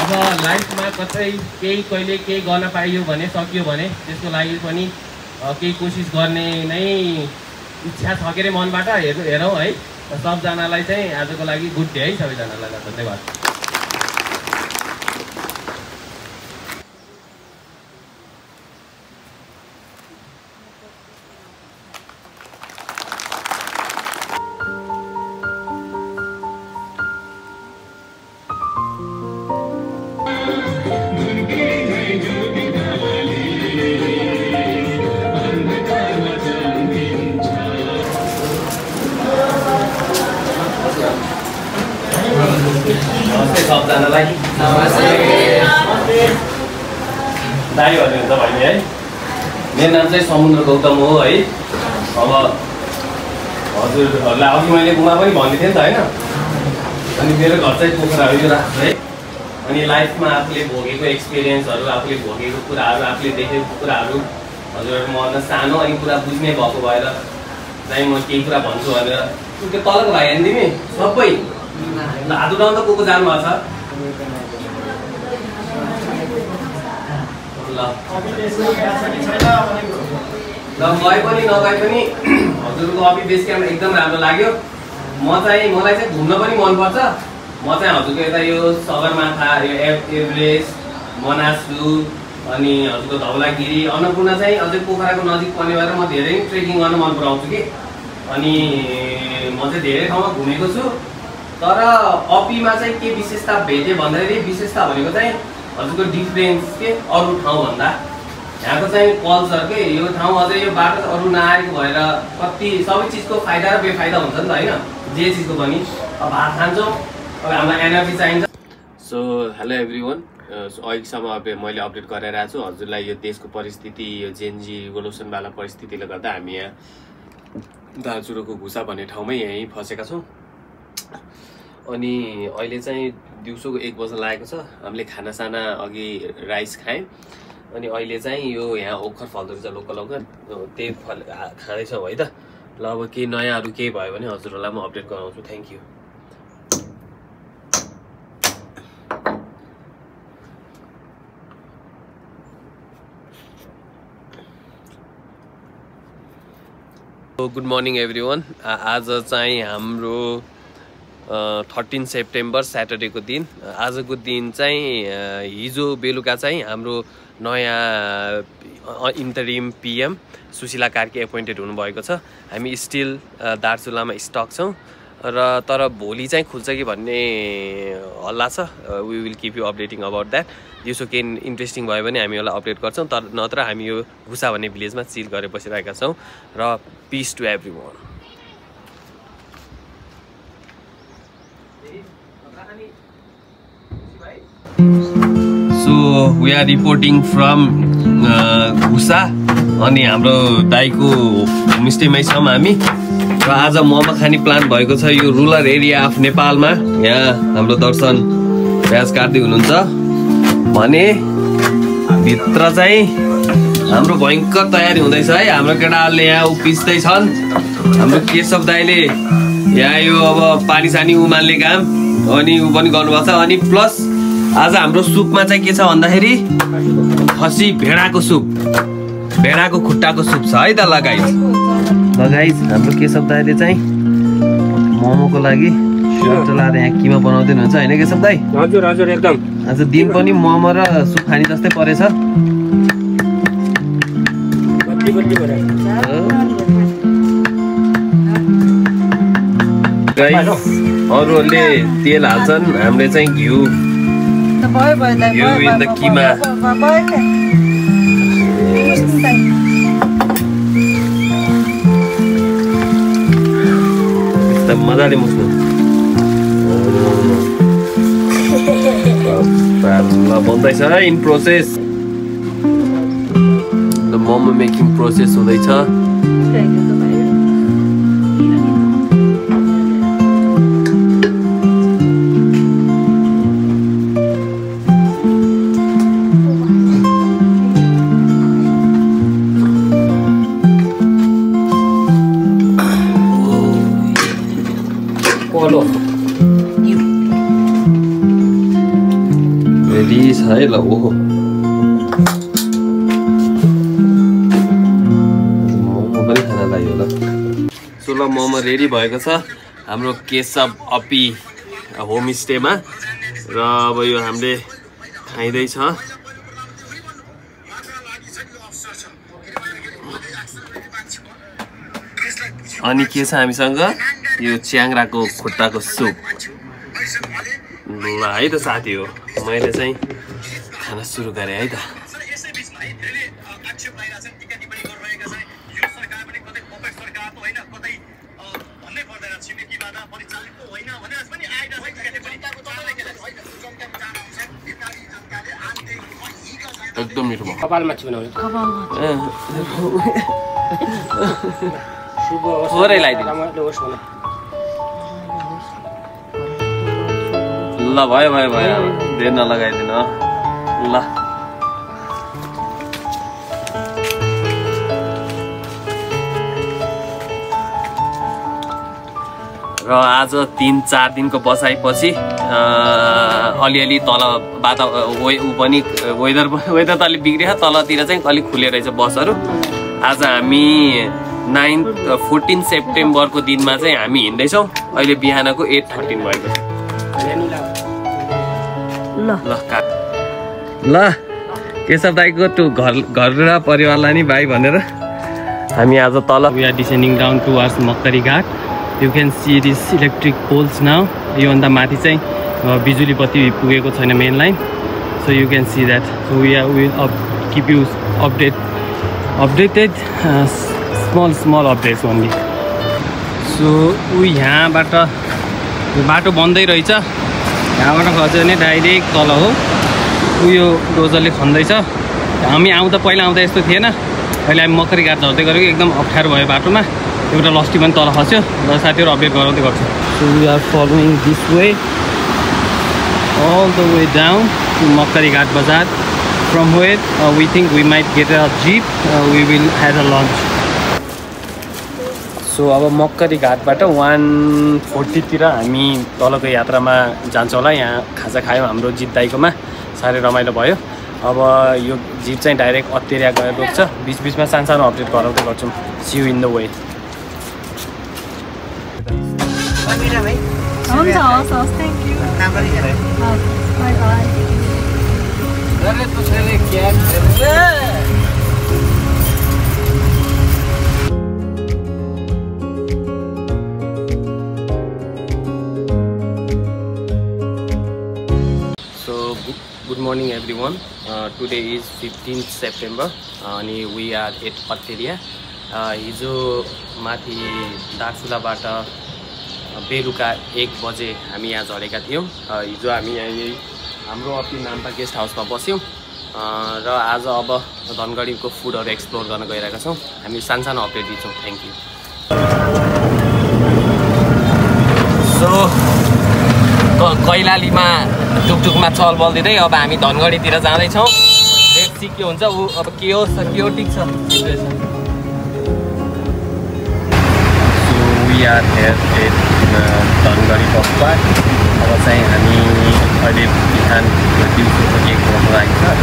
अब लाइफमा कतै कहिले केही गर्न पाइयो भने सकियो भने त्यसको लागि पनि केही कोसिस गर्ने नै इच्छा छ के अरे मनबाट हेरौँ है। सबजनालाई चाहिँ आजको लागि गुड डे है सबैजनालाई धन्यवाद। सबजनालाई दाइ भन्नुहुन्छ भने है। मेरो नाम चाहिँ समुद्र गौतम हो है। अब हजुरहरूलाई अघि मैले उमा पनि भन्ने थिएँ नि त होइन। अनि मेरो घर चाहिँ पोखराहरू यो राख्छु है। अनि लाइफमा आफूले भोगेको एक्सपिरियन्सहरू आफूले भोगेको कुराहरू आफूले देखेको कुराहरू हजुरहरूमभन्दा सानो अनि कुरा बुझ्ने भएको भएर चाहिँ म केही कुरा भन्छु भनेर त्यो तलको भाइ हेर्नु तिमी सबै हात उठाउनु त को जानुभएको छ ल गए पनि नगए पनि हजुरको अफि बेस क्याम्प एकदम राम्रो लाग्यो। मलाई चाहिँ घुम्न पनि मनपर्छ। म चाहिँ हजुरको यता यो सगरमाथा यो एभरेस्ट मनासु अनि हजुरको धौलागिरी अन्नपूर्ण चाहिँ अझै पोखराको नजिक पर्ने भएर म धेरै ट्रेकिङ गर्न मन पराउँछु कि। अनि म चाहिँ धेरै ठाउँमा घुमेको छु। तर अफीमा चाहिँ के विशेषता भेटेँ भन्दाखेरि विशेषता भनेको चाहिँ हजुरको डिफ्रेन्स के अरू ठाउँभन्दा यहाँको चाहिँ कल्चर के यो ठाउँ अझै यो बाटो अरू नआएको भएर कति सबै चिजको फाइदा र बेफाइदा हुन्छ नि त होइन। जे चिजको पनि अब भात खान्छौँ अब हामीलाई एनर्जी चाहिन्छ। So hello everyone. अहिलेसम्म अब मैले अपडेट गराइरहेको छु हजुरलाई यो देशको परिस्थिति यो जेनजी रिभोल्युसनवाला परिस्थितिले गर्दा हामी यहाँ दार्चुलाको घुसा भन्ने ठाउँमै यहीँ फसेका छौँ। अनि अहिले चाहिँ दिउँसोको 1 बजे लागेको छ। हामीले खानासाना अघि राइस खायौँ अनि अहिले चाहिँ यो यहाँ ओखर फल्दो रहेछ लोकल ओखर त्यही फल खाँदैछौँ है त। ल अब केही नयाँहरू केही भयो भने हजुरहरूलाई म अपडेट गराउँछु। Thank you. Good morning everyone. आज चाहिँ हाम्रो 13 सेप्टेम्बर स्याटरडेको दिन। आजको दिन चाहिँ हिजो बेलुका चाहिँ हाम्रो नयाँ interim PM Sushila Karki appointed हुनुभएको छ। हामी स्टिल दार्चुलामा स्टक छौँ र तर भोलि चाहिँ खुल्छ कि भन्ने हल्ला छ। We will keep you updating about that. दिउँसो केही इन्ट्रेस्टिङ भयो भने हामी यसलाई अपडेट गर्छौँ। तर नत्र हामी यो घुसा भन्ने भिलेजमा चिल गरेर बसिरहेका छौँ र peace to everyone. So we are reporting from Ghusa अनि हाम्रो दाइको होमस्टेमै छौँ हामी। र आज मोमो खाने प्लान भएको छ यो रुरल एरिया अफ नेपालमा। यहाँ हाम्रो दर्शन प्याज काट्दै हुनुहुन्छ भने भित्र चाहिँ हाम्रो भयङ्कर तयारी हुँदैछ है। हाम्रो केटाहरूले यहाँ उपिस्दैछन्। हाम्रो केशव दाइले यहाँ यो अब पानी सानी उमाल्ने काम अनि ऊ पनि गर्नुभएको छ। अनि प्लस आज हाम्रो सुपमा चाहिँ के छ भन्दाखेरि खसी भेडाको सुप, भेडाको खुट्टाको सुप छ है त। लगाइज हाम्रो केशव दाइले चाहिँ मोमोको लागि सुप चलाएर यहाँ किमा बनाउँदै हुनुहुन्छ होइन केशव दाइ? हजुर हजुर एकदम। आज दिन पनि मोमो र सुप खाने जस्तै परेछ। अरूहरूले तेल हाल्छन्, हामीले चाहिँ घिउ इन द किमा। मजाले मुस्नु बन्दैछ in process. Momo making process हुँदैछ। रेडी छ है ल। ओहो मोमो पनि खान लाग्यो ल। सो ल मोमो रेडी भएको छ हाम्रो केशव अपी होमस्टेमा र अब यो हामीले खाइँदैछ। अनि के छ हामीसँग यो च्याङ्राको खुट्टाको सुप। ल है त साथी हो, मैले चाहिँ खाना सुरु गरेँ है त। एकदम मिठो भयो। कपालमा चुनाउ थोरै लगाइदिनु ल। भयो भयो भयो, धेरै नलगाइदिनु ल। र आज 3-4 दिनको बसाइपछि अलिअलि तल पनि वेदर त अलिक बिग्रियो, तलतिर चाहिँ अलिक खुले रहेछ बसहरू। आज हामी 14 सेप्टेम्बरको दिनमा चाहिँ हामी हिँड्दैछौँ। अहिले बिहानको 8:13 भएको छ। ल केशव दाईको घर र परिवारलाई नि बाई भनेर हामी आज तल। We are descending down towards Makkari Ghat. You can see this electric poles now. योभन्दा माथि चाहिँ बिजुली बत्ती पुगेको छैन main line. So you can see that. So we will keep you updated small updates only. So यहाँबाट बाटो बन्दै रहेछ। यहाँबाट खस्यो भने डाइरेक्ट तल हो। उयो डोजरले खन्दैछ। हामी पहिला आउँदा यस्तो थिएन। अहिले हामी मकरी घाट झर्दै गरेको एकदम अप्ठ्यारो भयो बाटोमा। एउटा लस्टी पनि तल खस्यो र साथीहरू अपडेट गराउँदै गर्छु। So we are following this way all the way down to मकरी घाट बजार। From where we think we might get a jeep, we will have a lunch. So अब मकरी घाटबाट 140 हामी तलको यात्रामा जान्छौँ होला। यहाँ खाजा खायौँ हाम्रो जित दाईकोमा, साह्रै रमाइलो भयो। अब यो जिप चाहिँ डाइरेक्ट अत्तेरिया गएर रोक्छ। बिचबिचमा सानो अपडेट गराउँदै गर्छौँ। See you in the way. हुन्छ हस्, thank you. Bye bye. Good morning everyone. Today is 15th September अनि we are at अत्तेरिया। हिजो माथि दार्चुलाबाट बेलुका 1 बजे हामी यहाँ झरेका थियौँ। हिजो हामी यहाँ हाम्रो अपी नाम्पा गेस्ट हाउसमा बस्यौँ र आज अब धनगढीको फुडहरू एक्सप्लोर गर्न गइरहेका छौँ। हामी सानो अपडेट दिन्छौँ। Thank you. सो कैलालीमा टुकटुकमा चलबल दिँदै अब हामी धनगढीतिर जाँदैछौँ। लेट्स सी के हुन्छ। अब के हो ठिक छ situation. We are here at Dhangadhi bus park. अब चाहिँ हामी अहिले बिहान दिउँसोको 1 बज्न लागेको छ।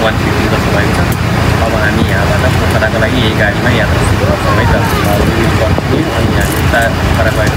1:50 जस्तो भएको छ। अब हामी यहाँबाट पोखराको लागि यही गाडीमा यात्रा सुरु गर्छौँ है त। अनि हामी उता पोखरा गएर